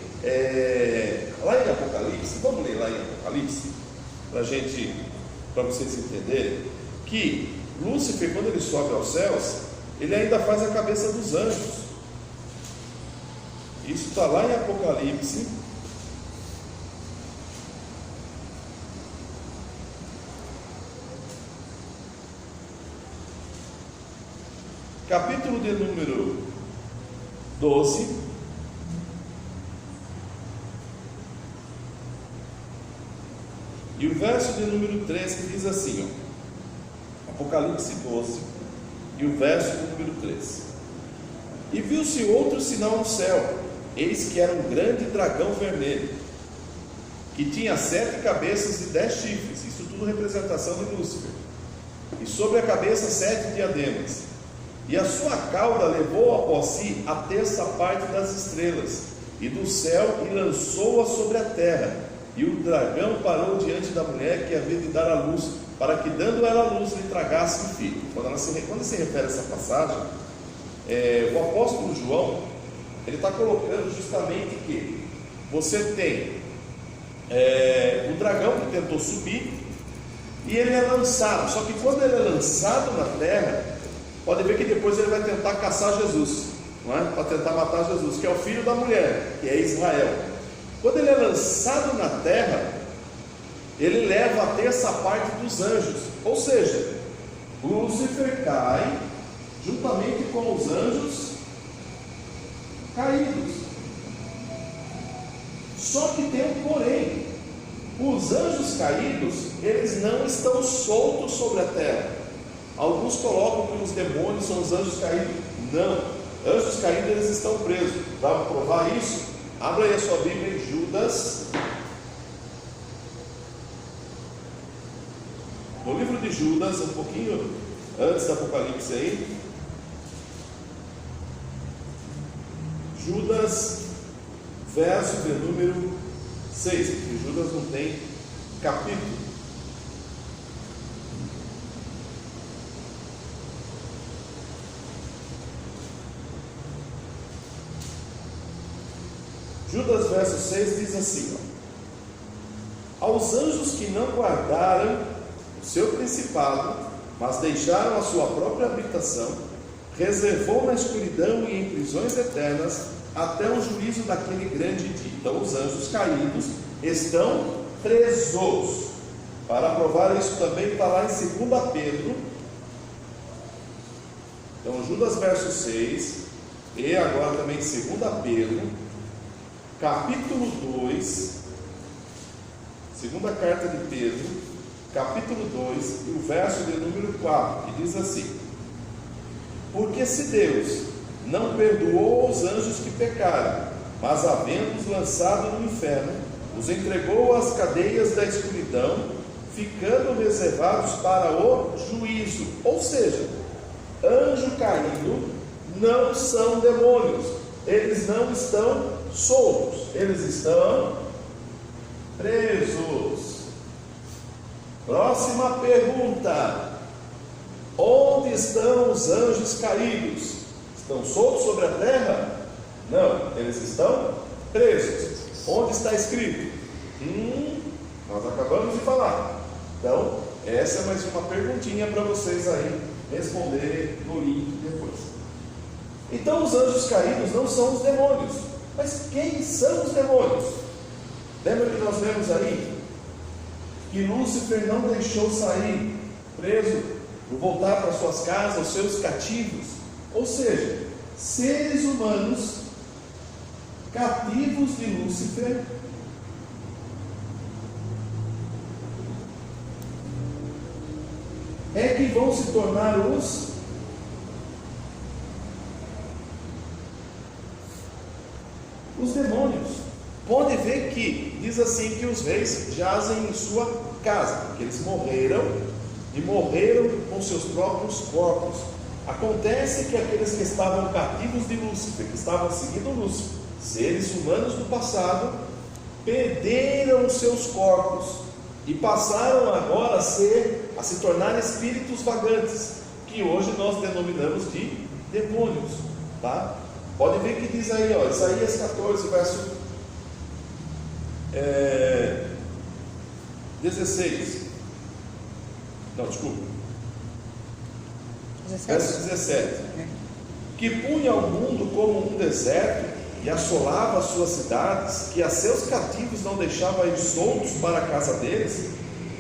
lá em Apocalipse. Vamos ler lá em Apocalipse para vocês entenderem que Lúcifer, quando ele sobe aos céus, ele ainda faz a cabeça dos anjos. Isso está lá em Apocalipse, capítulo de número 12, e o verso de número 13 que diz assim, ó, Apocalipse 12, e o verso de número 13: E viu-se outro sinal no céu, eis que era um grande dragão vermelho, que tinha 7 cabeças e 10 chifres, isso tudo representação de Lúcifer, e sobre a cabeça 7 diademas. E a sua cauda levou após si a terça parte das estrelas, e do céu, e lançou-a sobre a terra. E o dragão parou diante da mulher que havia de dar à luz, para que, dando ela a luz, lhe tragasse o filho. Quando se refere a essa passagem, o apóstolo João, ele está colocando justamente que você tem o dragão que tentou subir, e ele é lançado. Só que quando ele é lançado na terra, pode ver que depois ele vai tentar caçar Jesus, não é? Para tentar matar Jesus, que é o filho da mulher, que é Israel. Quando ele é lançado na terra, ele leva a terça parte dos anjos, ou seja, Lúcifer cai juntamente com os anjos caídos. Só que tem um porém: os anjos caídos, eles não estão soltos sobre a terra. Alguns colocam que os demônios são os anjos caídos. Não, anjos caídos eles estão presos. Para provar isso, abra aí a sua Bíblia em Judas, no livro de Judas, um pouquinho antes do Apocalipse aí. Judas, verso de número 6, porque Judas não tem capítulo. Judas, verso 6 diz assim, ó: Aos anjos que não guardaram o seu principado, mas deixaram a sua própria habitação, reservou na escuridão e em prisões eternas, até o juízo daquele grande dia. Então os anjos caídos estão presos. Para provar isso também está lá em 2 Pedro. Então Judas, verso 6, e agora também 2 Pedro, capítulo 2, segunda carta de Pedro, capítulo 2, e o verso de número 4, que diz assim: Porque se Deus não perdoou os anjos que pecaram, mas havendo-os lançado no inferno, os entregou às cadeias da escuridão, ficando reservados para o juízo. Ou seja, anjo caído não são demônios, eles não estão soltos, eles estão presos. Próxima pergunta: onde estão os anjos caídos? Estão soltos sobre a terra? Não, eles estão presos. Onde está escrito? Nós acabamos de falar. Então, essa é mais uma perguntinha para vocês aí responderem no link depois. Então, os anjos caídos não são os demônios. Mas quem são os demônios? Lembra que nós lemos aí que Lúcifer não deixou sair preso, por voltar para suas casas, os seus cativos, ou seja, seres humanos cativos de Lúcifer, é que vão se tornar os pode ver que diz assim que os reis jazem em sua casa, porque eles morreram e morreram com seus próprios corpos. Acontece que aqueles que estavam cativos de Lúcifer, que estavam seguindo Lúcifer, seres humanos do passado, perderam os seus corpos e passaram agora a se tornar espíritos vagantes, que hoje nós denominamos de demônios, tá? Pode ver que diz aí, ó, Isaías 14, verso 16. Não, desculpa. 17. Verso 17. Que punha o mundo como um deserto e assolava as suas cidades, que a seus cativos não deixava ir soltos para a casa deles.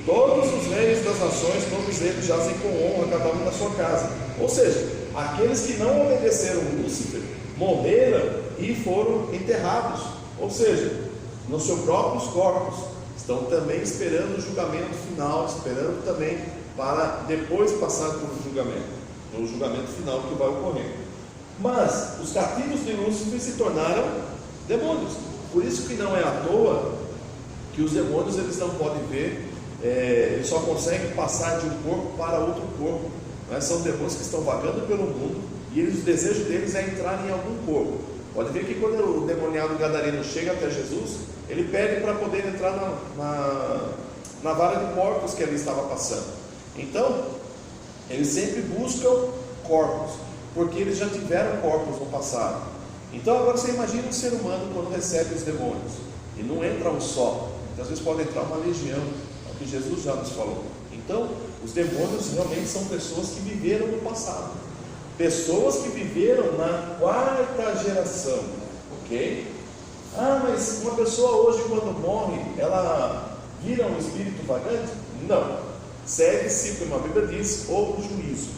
Todos os reis das nações, todos eles jazem com honra, cada um na sua casa. Ou seja, aqueles que não obedeceram Lúcifer morreram e foram enterrados, ou seja, nos seus próprios corpos. Estão também esperando o julgamento final, esperando também para depois passar por um julgamento, no julgamento final que vai ocorrer. Mas os cativos de Lúcifer se tornaram demônios. Por isso que não é à toa que os demônios eles não podem ver, eles só conseguem passar de um corpo para outro corpo. São demônios que estão vagando pelo mundo e o desejo deles é entrar em algum corpo. Pode ver que quando o demoniado gadareno chega até Jesus, ele pede para poder entrar na vara de porcos que ele estava passando. Então, eles sempre buscam corpos, porque eles já tiveram corpos no passado. Então agora você imagina um ser humano quando recebe os demônios, e não entra um só, às vezes pode entrar uma legião, é o que Jesus já nos falou. Então, os demônios realmente são pessoas que viveram no passado, pessoas que viveram na quarta geração, ok? Mas uma pessoa hoje quando morre, ela vira um espírito vagante? Não, segue-se, como a Bíblia diz, o juízo.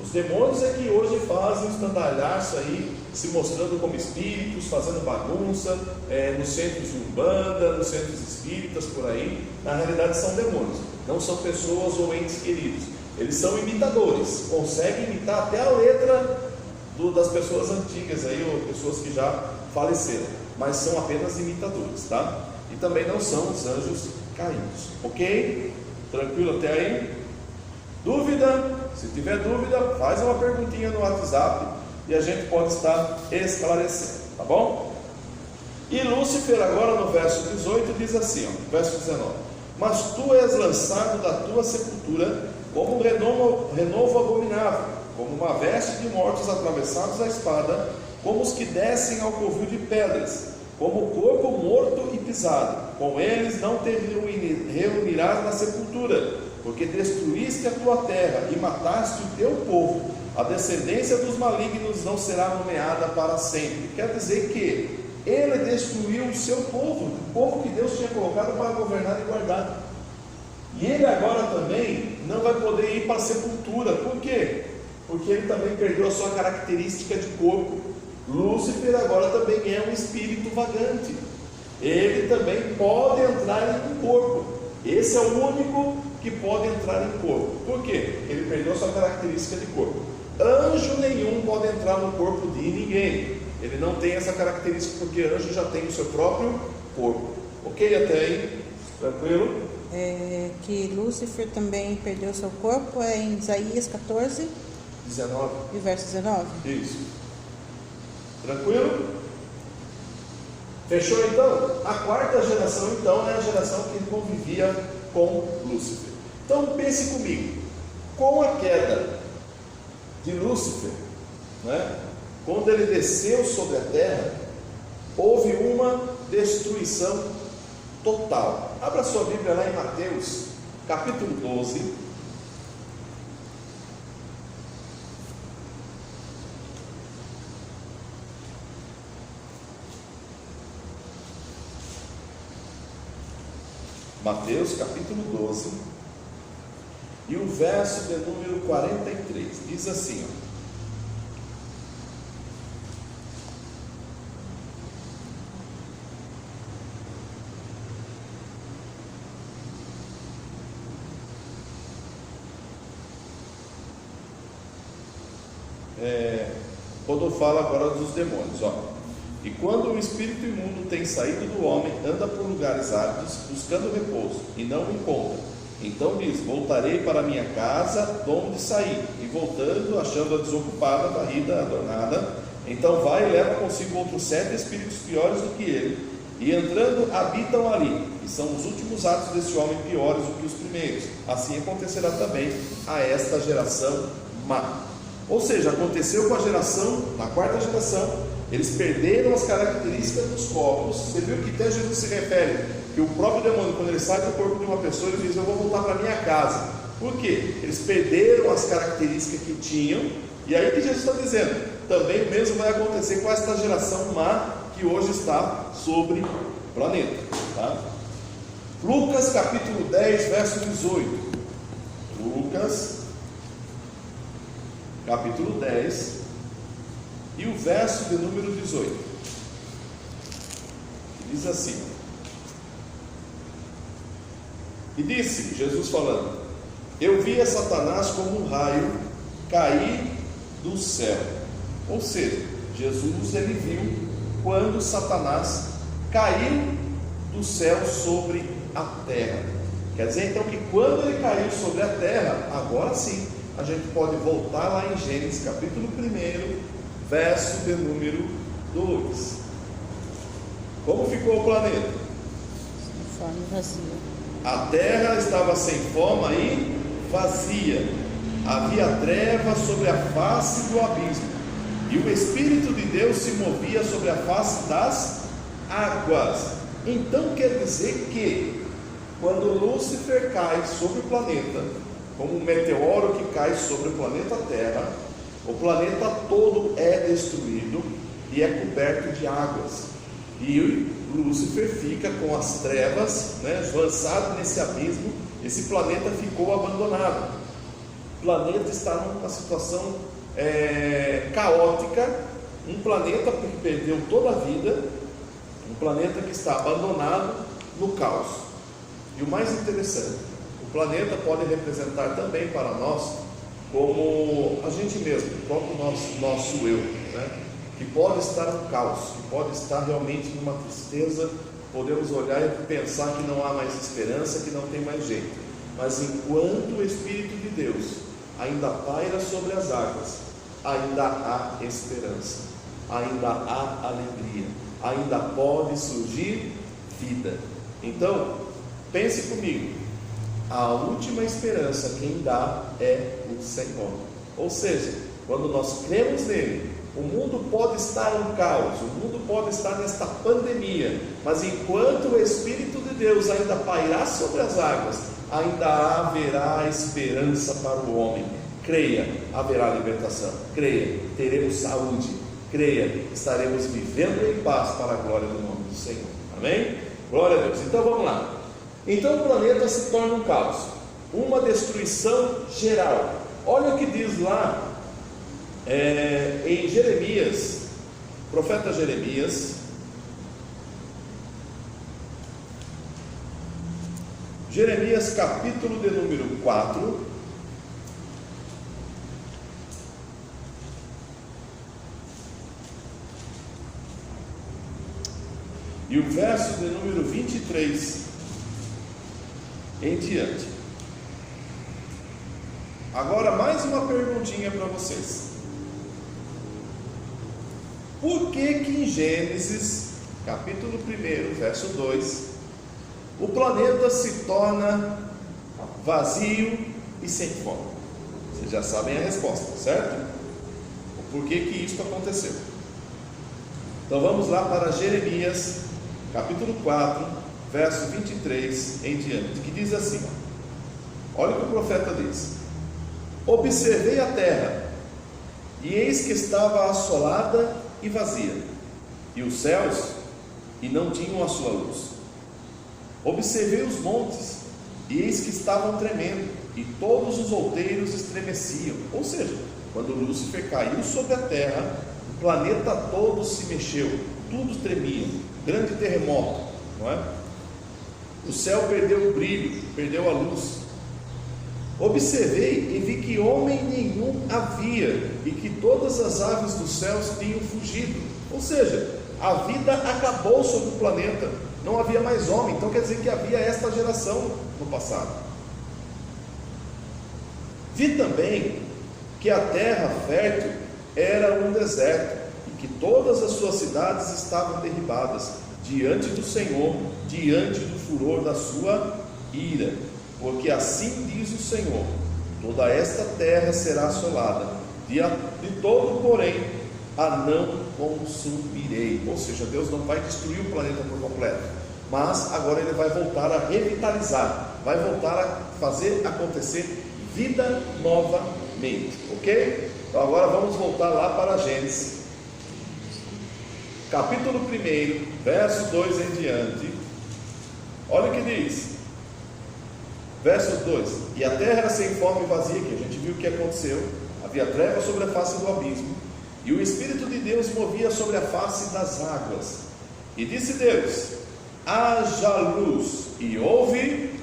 Os demônios é que hoje fazem um estandalhaço aí, se mostrando como espíritos, fazendo bagunça, nos centros de umbanda, nos centros espíritas, por aí. Na realidade são demônios, não são pessoas ou entes queridos. Eles são imitadores, conseguem imitar até a letra das pessoas antigas aí, ou pessoas que já faleceram, mas são apenas imitadores, tá? E também não são os anjos caídos, ok? Tranquilo até aí? Dúvida? Se tiver dúvida, faz uma perguntinha no WhatsApp e a gente pode estar esclarecendo, tá bom? E Lúcifer agora no verso 18 diz assim, ó, verso 19: mas tu és lançado da tua sepultura como um renovo abominável, como uma veste de mortos atravessados à espada, como os que descem ao covil de pedras, como o corpo morto e pisado. Com eles não te reunirás na sepultura, porque destruíste a tua terra e mataste o teu povo. A descendência dos malignos não será nomeada para sempre. Quer dizer que ele destruiu o seu povo, o povo que Deus tinha colocado para governar e guardar. E ele agora também não vai poder ir para a sepultura. Por quê? Porque ele também perdeu a sua característica de corpo. Lúcifer agora também é um espírito vagante. Ele também pode entrar em um corpo. Esse é o único que pode entrar em corpo. Por quê? Ele perdeu a sua característica de corpo. Anjo nenhum pode entrar no corpo de ninguém. Ele não tem essa característica, porque anjo já tem o seu próprio corpo. Ok até aí? Tranquilo? Que Lúcifer também perdeu seu corpo é em Isaías 14, 19. e verso 19. Isso. Tranquilo? Fechou então? A quarta geração então é a geração que convivia com Lúcifer. Então pense comigo, com a queda de Lúcifer, né, quando ele desceu sobre a terra, houve uma destruição total. Abra sua Bíblia lá em Mateus, capítulo 12. Mateus capítulo 12, e o verso de número 43, diz assim, ó: quando fala agora dos demônios, ó. E quando o espírito imundo tem saído do homem, anda por lugares áridos, buscando repouso, e não o encontra. Então diz: voltarei para minha casa, de onde saí. E voltando, achando-a desocupada, varrida, adornada, então vai e leva consigo outros 7 espíritos piores do que ele, e entrando habitam ali. E são os últimos atos desse homem piores do que os primeiros. Assim acontecerá também a esta geração má. Ou seja, aconteceu com a geração, na 4ª geração, eles perderam as características dos corpos. Você viu que até Jesus se refere que o próprio demônio, quando ele sai do corpo de uma pessoa, ele diz: eu vou voltar para minha casa. Por quê? Eles perderam as características que tinham. E aí que Jesus está dizendo, também o mesmo vai acontecer com esta geração má que hoje está sobre o planeta, tá? Lucas capítulo 10, verso 18. Lucas capítulo 10 e o verso de número 18 diz assim: e disse Jesus falando: eu via Satanás como um raio cair do céu. Ou seja, Jesus ele viu quando Satanás caiu do céu sobre a terra. Quer dizer então que quando ele caiu sobre a terra, agora sim a gente pode voltar lá em Gênesis capítulo 1, verso de número 2. Como ficou o planeta? Sem forma e vazia. A terra estava sem forma e vazia. Havia trevas sobre a face do abismo, e o Espírito de Deus se movia sobre a face das águas. Então quer dizer que quando Lúcifer cai sobre o planeta, como um meteoro que cai sobre o planeta Terra, o planeta todo é destruído e é coberto de águas. E Lúcifer fica com as trevas, lançado nesse abismo. Esse planeta ficou abandonado. O planeta está numa situação caótica, um planeta que perdeu toda a vida, um planeta que está abandonado no caos. E o mais interessante, o planeta pode representar também para nós como a gente mesmo, o próprio nosso eu, que pode estar no caos, que pode estar realmente numa tristeza. Podemos olhar e pensar que não há mais esperança, que não tem mais jeito. Mas enquanto o Espírito de Deus ainda paira sobre as águas, ainda há esperança, ainda há alegria, ainda pode surgir vida. Então, pense comigo, a última esperança quem dá é o Senhor. Ou seja, quando nós cremos nele, o mundo pode estar em caos, o mundo pode estar nesta pandemia, mas enquanto o Espírito de Deus ainda pairar sobre as águas, ainda haverá esperança para o homem. Creia, haverá libertação. Creia, teremos saúde. Creia, estaremos vivendo em paz para a glória do nome do Senhor. Amém? Glória a Deus. Então vamos lá. Então o planeta se torna um caos, uma destruição geral. Olha o que diz lá em Jeremias, profeta Jeremias, Jeremias capítulo de número 4, e o verso de número 23 em diante. Agora mais uma perguntinha para vocês. Por que em Gênesis capítulo 1, verso 2, o planeta se torna vazio e sem forma? Vocês já sabem a resposta, certo? Por que isso aconteceu? Então vamos lá para Jeremias capítulo 4, verso 23 em diante, que diz assim: olha o que o profeta diz: observei a terra, e eis que estava assolada e vazia, e os céus, e não tinham a sua luz. Observei os montes, e eis que estavam tremendo, e todos os outeiros estremeciam. Ou seja, quando Lúcifer caiu sobre a terra, o planeta todo se mexeu, tudo tremia, grande terremoto, não é? O céu perdeu o brilho, perdeu a luz. Observei e vi que homem nenhum havia, e que todas as aves dos céus tinham fugido. Ou seja, a vida acabou sobre o planeta, não havia mais homem. Então quer dizer que havia esta geração no passado. Vi também que a terra fértil era um deserto, e que todas as suas cidades estavam derribadas diante do Senhor, diante do furor da sua ira. Porque assim diz o Senhor: toda esta terra será assolada, de todo, porém, a não consumirei. Ou seja, Deus não vai destruir o planeta por completo, mas agora Ele vai voltar a revitalizar, vai voltar a fazer acontecer vida novamente, ok? Então agora vamos voltar lá para Gênesis, capítulo 1, verso 2 em diante. Olha o que diz, verso 2: e a terra era sem forma e vazia, que a gente viu o que aconteceu, havia trevas sobre a face do abismo, e o Espírito de Deus movia sobre a face das águas. E disse Deus: haja luz, e houve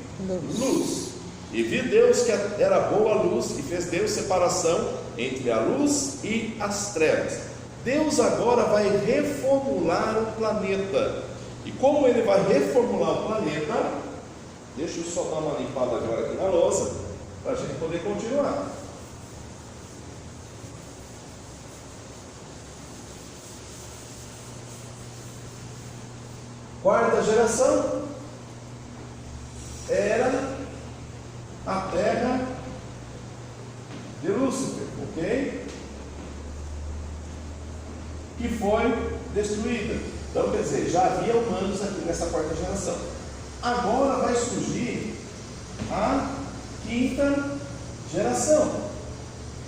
luz. E viu Deus que era boa a luz, e fez Deus separação entre a luz e as trevas. Deus agora vai reformular o planeta. E como Ele vai reformular o planeta, deixa eu só dar uma limpada agora aqui na louça, para a gente poder continuar. Quarta geração era a terra de Lúcifer, ok? Que foi destruída. Então quer dizer, já havia humanos aqui nessa quarta geração. Agora vai surgir a quinta geração.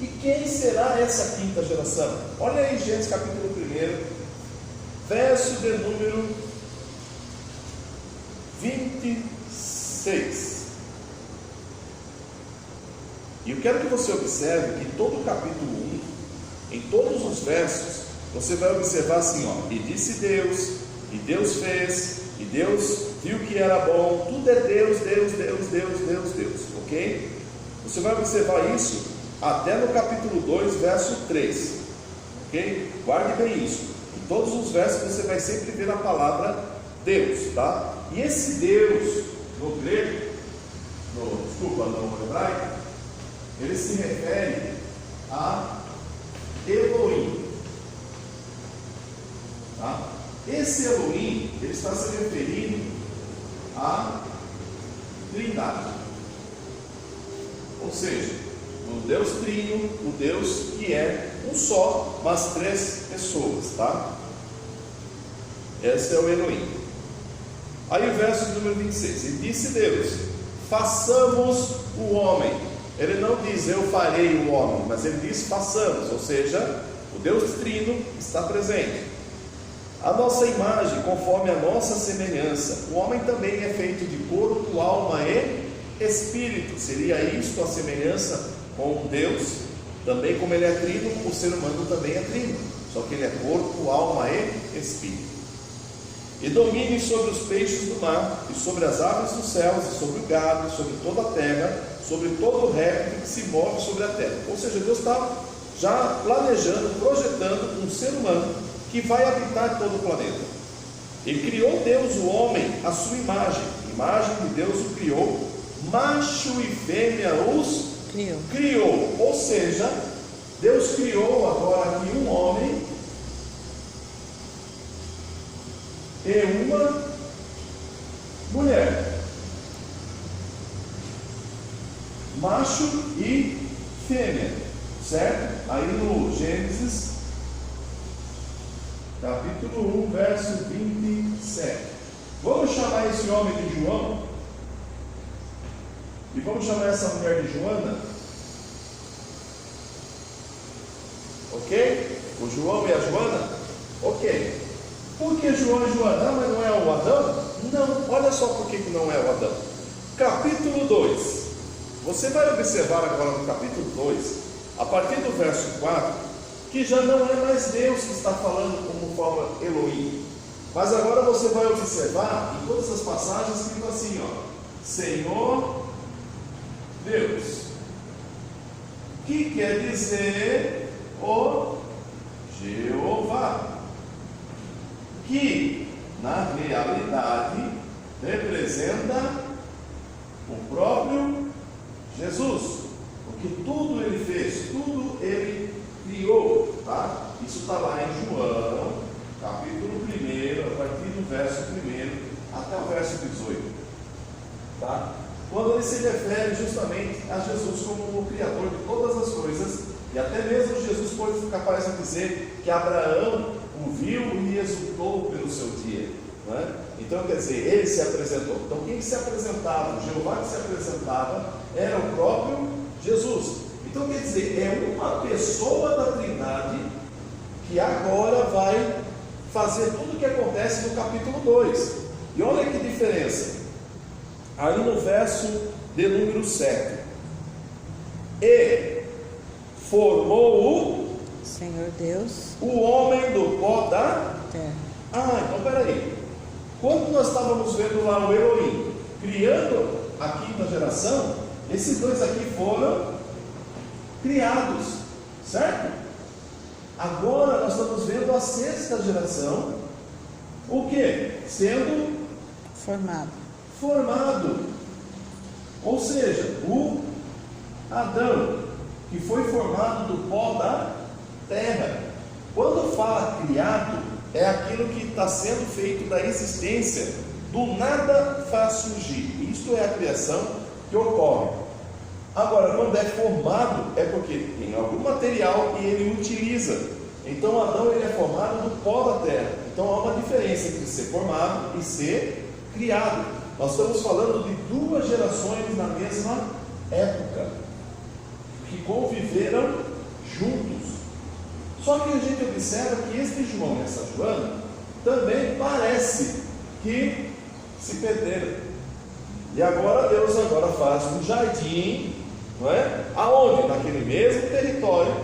E quem será essa quinta geração? Olha aí Gênesis capítulo 1, verso de número 26. E eu quero que você observe que todo o capítulo 1, em todos os versos, você vai observar assim, ó: e disse Deus, e Deus fez, e Deus viu que era bom. Tudo é Deus, Deus, Deus, Deus, Deus, Deus, ok? Você vai observar isso até no capítulo 2, verso 3, ok? Guarde bem isso. Em todos os versos você vai sempre ver a palavra Deus, tá? E esse Deus, no grego, no hebraico, ele se refere a Elohim, tá? Esse Elohim, ele está se referindo à Trindade, ou seja, o Deus Trino, o Deus que é um só, mas três pessoas, tá? Esse é o Elohim. Aí o verso número 26: e disse Deus: façamos o homem. Ele não diz eu farei o homem, mas ele diz façamos, ou seja, o Deus Trino está presente. A nossa imagem, conforme a nossa semelhança. O homem também é feito de corpo, alma e espírito. Seria isto a semelhança com Deus? Também como ele é trino, o ser humano também é trino, só que ele é corpo, alma e espírito. E domine sobre os peixes do mar, e sobre as aves dos céus, e sobre o gado, e sobre toda a terra, sobre todo o réptil que se move sobre a terra. Ou seja, Deus está já planejando, projetando um ser humano que vai habitar todo o planeta. E criou Deus o homem à sua imagem. Imagem de Deus o criou, macho e fêmea os criou. Ou seja, Deus criou agora aqui um homem e uma mulher, macho e fêmea, certo? Aí no Gênesis capítulo 1, verso 27. Vamos chamar esse homem de João, e vamos chamar essa mulher de Joana, ok? O João e a Joana, ok? Por que João e Joana? Mas não é o Adão? Não, olha só por que não é o Adão. Capítulo 2, você vai observar agora no capítulo 2, a partir do verso 4, que já não é mais Deus que está falando como forma Elohim, mas agora você vai observar em todas as passagens escrito assim, ó: Senhor Deus, que quer dizer o Jeová. que na realidade representa o próprio Jesus, porque tudo ele fez, tudo ele criou, tá? Isso está lá em João, capítulo 1, a partir do verso 1 até o verso 18, tá? Quando ele se refere justamente a Jesus como o Criador de todas as coisas, e até mesmo Jesus foi capaz de dizer que Abraão o viu e exultou pelo seu dia, não é? Então, quer dizer, ele se apresentou. Então, quem se apresentava, o Jeová que se apresentava, era o próprio Jesus. Então, quer dizer, é uma pessoa da Trindade que agora vai fazer tudo o que acontece no capítulo 2. E olha que diferença. Aí no verso de número 7. E formou o Senhor Deus, o homem do pó da terra. então peraí. Quando nós estávamos vendo lá o Elohim criando a quinta geração, esses dois aqui foram criados, certo? Agora nós estamos vendo a sexta geração, o que? Sendo formado. Ou seja, o Adão, que foi formado do pó da terra. Quando fala criado, é aquilo que está sendo feito da existência, do nada faz surgir. Isto é a criação que ocorre. Agora, quando é formado, é porque tem algum material que ele utiliza. Então, Adão ele é formado do pó da terra. Então, há uma diferença entre ser formado e ser criado. Nós estamos falando de duas gerações na mesma época, que conviveram juntos. Só que a gente observa que este João e essa Joana também parece que se perderam. E agora Deus faz um jardim, não é? Aonde? Naquele mesmo território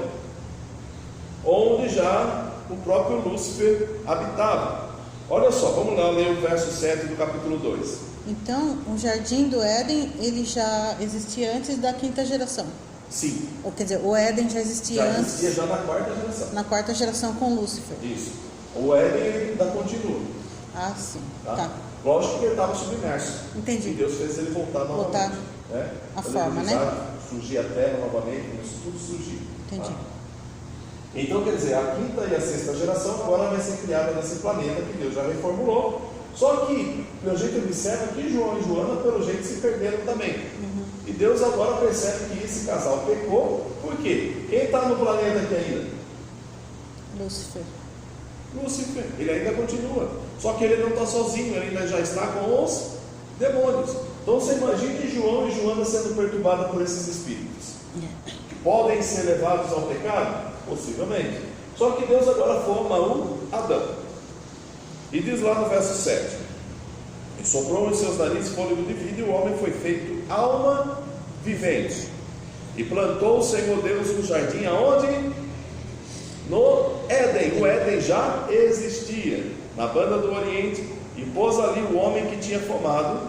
onde já o próprio Lúcifer habitava. Olha só, vamos lá ler o verso 7 do capítulo 2. Então, o jardim do Éden, ele já existia antes da quinta geração. Sim. Ou quer dizer, o Éden já existia antes. Já existia na quarta geração. Na quarta geração com Lúcifer. Isso. O Éden ele ainda continua. Ah, sim. Tá. Lógico que ele estava submerso. Entendi. E Deus fez ele voltar novamente. Né? A forma, né? Surgir a terra novamente, isso tudo surgir. Entendi. Tá? Então, quer dizer, a quinta e a sexta geração agora vai ser criada nesse planeta que Deus já reformulou. Só que, a gente observa que João e Joana, pelo jeito, se perderam também. E Deus agora percebe que esse casal pecou. Por quê? Quem está no planeta aqui ainda? Lúcifer. Ele ainda continua. Só que ele não está sozinho, ele ainda já está com os demônios. Então você imagine João e Joana sendo perturbados por esses espíritos. Que podem ser levados ao pecado? Possivelmente. Só que Deus agora forma o Adão. E diz lá no verso 7: E soprou em seus narizes fôlego de vida, e o homem foi feito alma vivente. E plantou o Senhor Deus no jardim, aonde? No Éden. O Éden já existia, na banda do Oriente, e pôs ali o homem que tinha formado.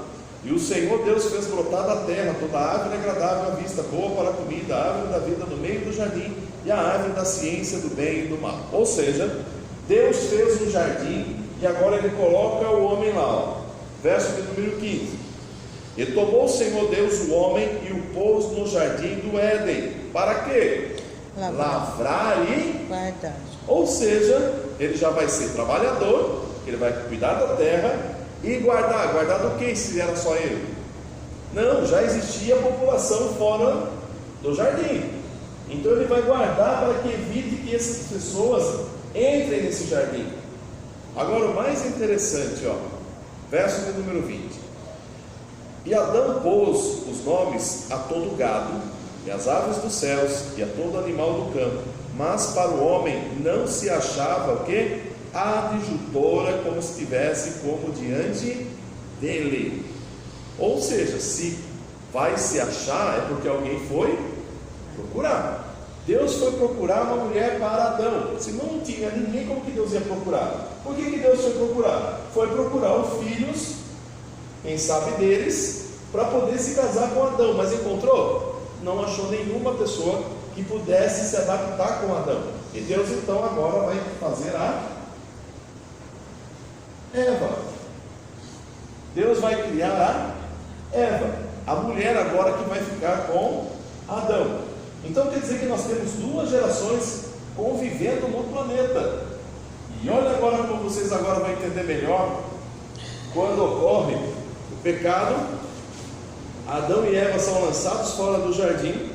E o Senhor Deus fez brotar da terra toda a árvore agradável à vista, boa para a comida, a árvore da vida no meio do jardim, e a árvore da ciência do bem e do mal. Ou seja, Deus fez um jardim, e agora ele coloca o homem lá, ó. Verso de número 15: E tomou o Senhor Deus o homem e o pôs no jardim do Éden. Para quê? Lavrar e guardar. Ou seja, ele já vai ser trabalhador, ele vai cuidar da terra e guardar. Guardar do que se era só ele? Não, já existia população fora do jardim. Então ele vai guardar para que evite que essas pessoas entrem nesse jardim. Agora o mais interessante, ó, verso de número 20: E Adão pôs os nomes a todo gado, e às aves dos céus, e a todo animal do campo, mas para o homem não se achava o que? Adjutora, como se estivesse como diante dele. Ou seja, se vai se achar, é porque alguém foi procurar. Deus foi procurar uma mulher para Adão. Se não tinha ninguém, como que Deus ia procurar? Por que Deus foi procurar? Foi procurar os filhos, quem sabe deles, para poder se casar com Adão. Mas encontrou? Não achou nenhuma pessoa que pudesse se adaptar com Adão. E Deus então agora vai fazer a Eva. Deus vai criar a Eva, a mulher agora que vai ficar com Adão. Então quer dizer que nós temos duas gerações convivendo no planeta. E olha agora como vocês agora vão entender melhor quando ocorre o pecado. Adão e Eva são lançados fora do jardim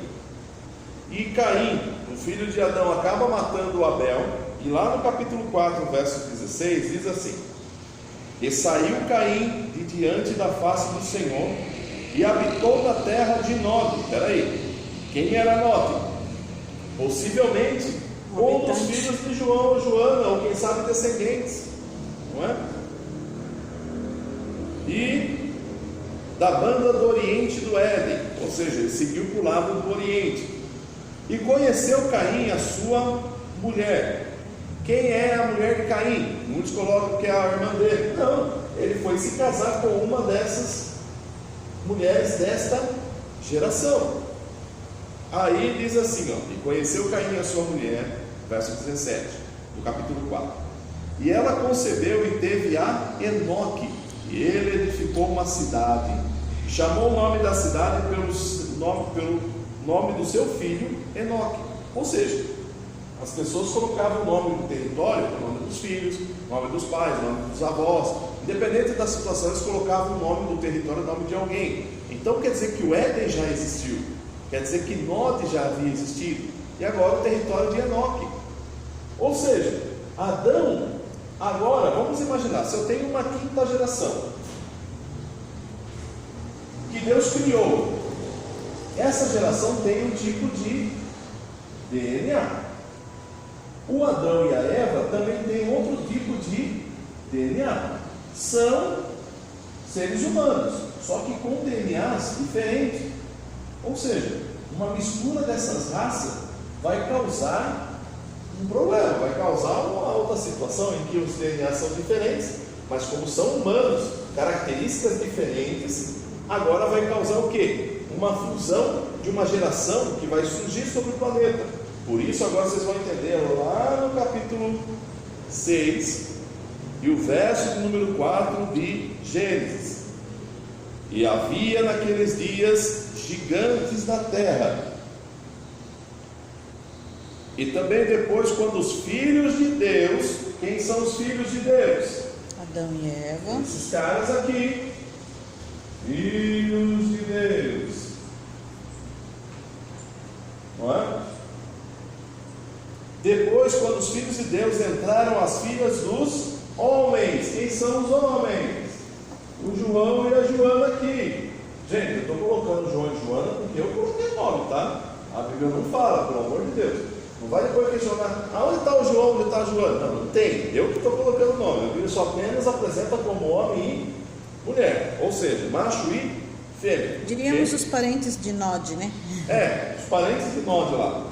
e Caim, o filho de Adão, acaba matando Abel. E lá no capítulo 4, verso 16, diz assim: e saiu Caim de diante da face do Senhor e habitou na terra de Nod. Peraí, quem era Nod? Possivelmente um dos filhos de João ou Joana, ou quem sabe descendentes, não é? E da banda do Oriente do Éden, ou seja, ele seguiu para o lado do Oriente. E conheceu Caim a sua mulher. Quem é a mulher de Caim? Muitos colocam que é a irmã dele. Não, ele foi se casar com uma dessas mulheres desta geração. Aí diz assim, ó, e conheceu Caim a sua mulher, verso 17, do capítulo 4. E ela concebeu e teve a Enoque, e ele edificou uma cidade, chamou o nome da cidade pelo nome do seu filho, Enoque. Ou seja, as pessoas colocavam o nome do território, o nome dos filhos, o nome dos pais, o nome dos avós, independente da situação, eles colocavam o nome do território, o nome de alguém. Então quer dizer que o Éden já existiu, quer dizer que Nod já havia existido, e agora o território de Enoque. Ou seja, Adão, agora, vamos imaginar, se eu tenho uma quinta geração, que Deus criou, essa geração tem um tipo de DNA. O Adão e a Eva também têm outro tipo de DNA. São seres humanos, só que com DNAs diferentes. Ou seja, uma mistura dessas raças vai causar um problema, vai causar uma outra situação em que os DNAs são diferentes, mas como são humanos, características diferentes, agora vai causar o quê? Uma fusão de uma geração que vai surgir sobre o planeta. Por isso agora vocês vão entender lá no capítulo 6 e o verso de número 4 de Gênesis. E havia naqueles dias gigantes na terra. E também depois, quando os filhos de Deus, quem são os filhos de Deus? Adão e Eva. Esses caras aqui, filhos de Deus, não é? Depois, quando os filhos de Deus entraram as filhas dos homens, quem são os homens? O João e a Joana aqui. Gente, eu estou colocando João e Joana porque eu coloquei o nome, tá? A Bíblia não fala, pelo amor de Deus. Não vai depois questionar, aonde está o João, onde está a Joana? Não, não tem, eu que estou colocando o nome. A Bíblia só apenas apresenta como homem e mulher, ou seja, macho e fêmea. Diríamos os parentes de Nod, né? É, os parentes de Nod lá,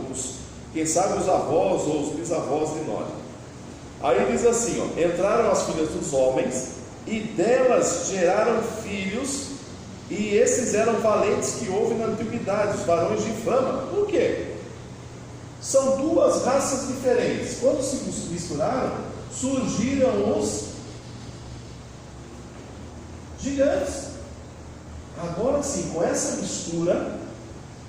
quem sabe os avós ou os bisavós de Nod. Aí diz assim, ó, entraram as filhas dos homens e delas geraram filhos, e esses eram valentes que houve na antiguidade, os varões de fama. Por quê? São duas raças diferentes. Quando se misturaram, surgiram os gigantes. Agora sim, com essa mistura,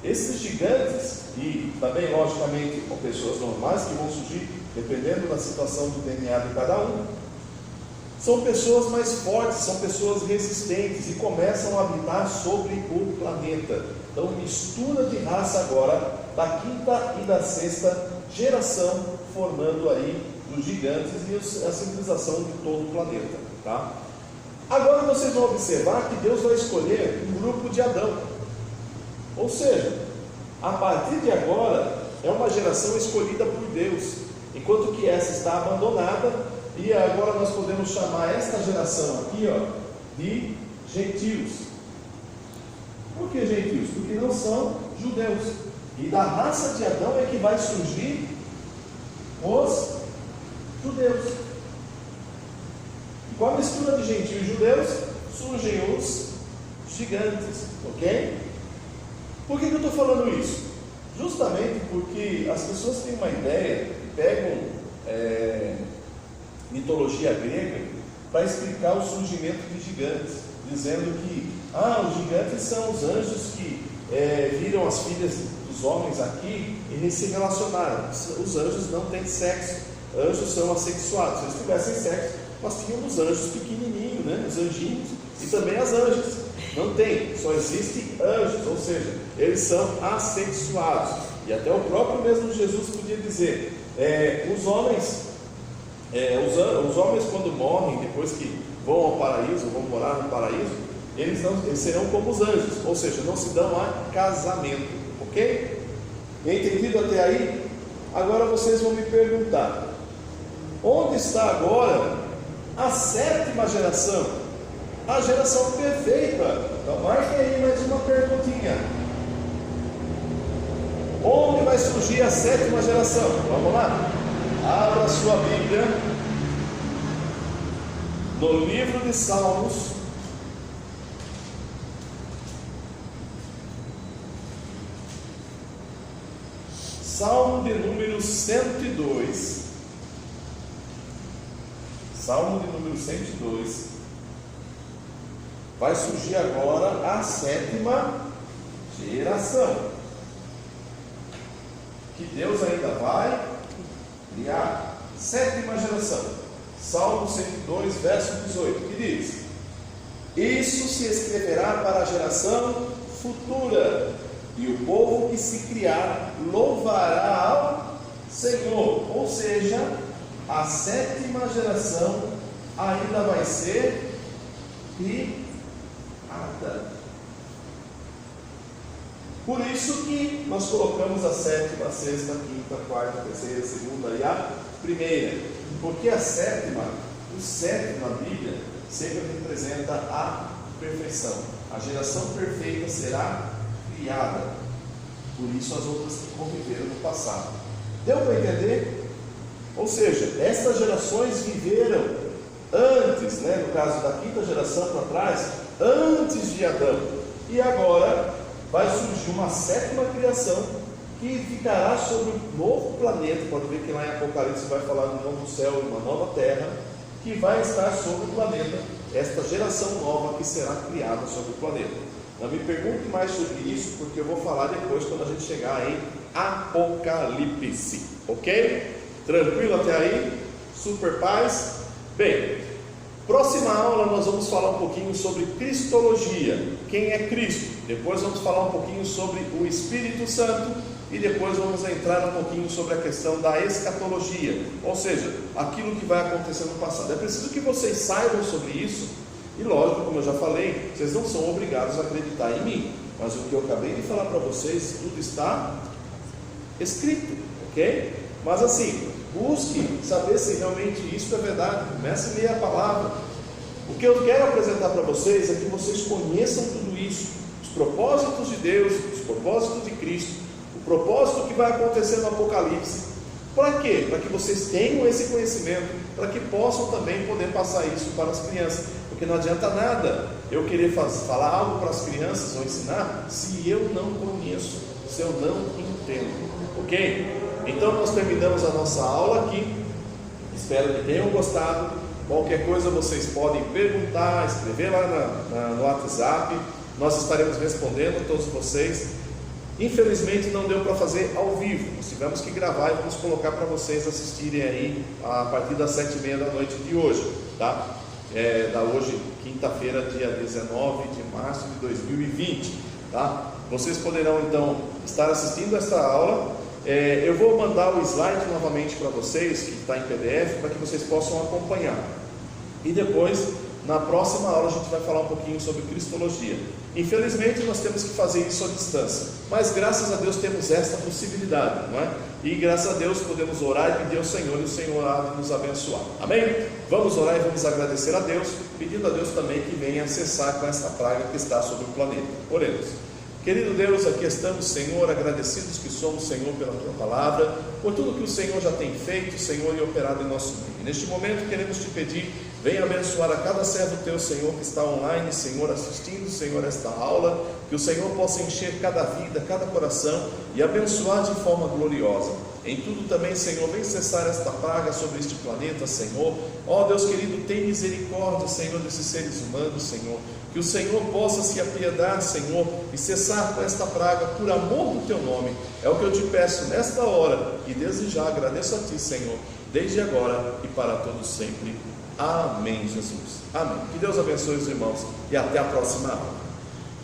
esses gigantes, e também logicamente com pessoas normais que vão surgir, dependendo da situação do DNA de cada um, são pessoas mais fortes, são pessoas resistentes e começam a habitar sobre o planeta. Então, mistura de raça agora da quinta e da sexta geração, formando aí os gigantes e a civilização de todo o planeta, tá? Agora vocês vão observar que Deus vai escolher um grupo de Adão, ou seja, a partir de agora é uma geração escolhida por Deus, enquanto que essa está abandonada. E agora nós podemos chamar esta geração aqui, ó, de gentios. Por que gentios? Porque não são judeus. E da raça de Adão é que vai surgir os judeus. E com a mistura de gentios e judeus, surgem os gigantes, ok? Por que eu estou falando isso? Justamente porque as pessoas têm uma ideia, pegam mitologia grega para explicar o surgimento de gigantes, dizendo que os gigantes são os anjos que viram as filhas dos homens aqui e se relacionaram. Os anjos não têm sexo, anjos são assexuados. Se eles tivessem sexo, nós tínhamos anjos pequenininhos, né? Os anjinhos e também as anjas. Não tem, só existem anjos, ou seja, eles são assexuados. E até o próprio mesmo Jesus podia dizer, os homens quando morrem, depois que vão ao paraíso, vão morar no paraíso, eles serão como os anjos, ou seja, não se dão a casamento, ok? Entendido até aí? Agora vocês vão me perguntar, onde está agora a 7ª geração? A geração perfeita. Então marque aí mais uma perguntinha. Onde vai surgir a 7ª geração? Vamos lá? Abra sua Bíblia no livro de Salmos, Salmo de número 102. Salmo de número 102. Vai surgir agora a 7ª geração, que Deus ainda vai criar. 7ª geração. Salmo 102, verso 18, que diz: isso se escreverá para a geração futura, e o povo que se criar louvará ao Senhor. Ou seja, a 7ª geração ainda vai ser criada. Por isso que nós colocamos a 7ª, a 6ª, a 5ª, a 4ª, a 3ª, a 2ª e a 1ª, porque a 7ª, o 7 na Bíblia sempre representa a perfeição. A geração perfeita será criada, por isso as outras que conviveram no passado. Deu para entender? Ou seja, estas gerações viveram antes, no caso da 5ª geração para trás, antes de Adão, e agora vai surgir uma 7ª criação que ficará sobre um novo planeta. Pode ver que lá em Apocalipse vai falar de um novo céu e uma nova terra, que vai estar sobre o planeta, esta geração nova que será criada sobre o planeta. Não me pergunte mais sobre isso, porque eu vou falar depois quando a gente chegar em Apocalipse, ok? Tranquilo até aí? Super paz? Bem, próxima aula nós vamos falar um pouquinho sobre Cristologia, quem é Cristo. Depois vamos falar um pouquinho sobre o Espírito Santo e depois vamos entrar um pouquinho sobre a questão da escatologia, ou seja, aquilo que vai acontecer no passado. É preciso que vocês saibam sobre isso e, lógico, como eu já falei, vocês não são obrigados a acreditar em mim, mas o que eu acabei de falar para vocês, tudo está escrito, ok? Mas assim, busque saber se realmente isso é verdade, comece a ler a palavra. O que eu quero apresentar para vocês é que vocês conheçam tudo isso, os propósitos de Deus, os propósitos de Cristo, o propósito que vai acontecer no Apocalipse. Para quê? Para que vocês tenham esse conhecimento, para que possam também poder passar isso para as crianças, porque não adianta nada eu querer falar algo para as crianças ou ensinar, se eu não conheço, se eu não entendo, ok? Então nós terminamos a nossa aula aqui, espero que tenham gostado. Qualquer coisa vocês podem perguntar, escrever lá no WhatsApp, nós estaremos respondendo a todos vocês. Infelizmente não deu para fazer ao vivo, nós tivemos que gravar e vamos colocar para vocês assistirem aí a partir das 7h30 da noite de hoje, tá? Da hoje, quinta-feira, dia 19 de março de 2020, tá? Vocês poderão então estar assistindo esta aula. Eu vou mandar o slide novamente para vocês, que está em PDF, para que vocês possam acompanhar. E depois, na próxima aula, a gente vai falar um pouquinho sobre Cristologia. Infelizmente, nós temos que fazer isso à distância, mas graças a Deus temos esta possibilidade, não é? E graças a Deus podemos orar e pedir ao Senhor, e o Senhor há de nos abençoar. Amém? Vamos orar e vamos agradecer a Deus, pedindo a Deus também que venha cessar com esta praga que está sobre o planeta. Oremos. Querido Deus, aqui estamos, Senhor, agradecidos que somos, Senhor, pela Tua Palavra, por tudo que o Senhor já tem feito, Senhor, e operado em nosso meio. Neste momento queremos te pedir, venha abençoar a cada servo Teu, Senhor, que está online, Senhor, assistindo, Senhor, esta aula, que o Senhor possa encher cada vida, cada coração e abençoar de forma gloriosa. Em tudo também, Senhor, vem cessar esta praga sobre este planeta, Senhor. Ó Deus querido, tem misericórdia, Senhor, desses seres humanos, Senhor. Que o Senhor possa se apiedar, Senhor, e cessar com esta praga, por amor do Teu nome. É o que eu te peço nesta hora, e desde já agradeço a Ti, Senhor, desde agora e para todos sempre. Amém, Jesus. Amém. Que Deus abençoe os irmãos, e até a próxima aula.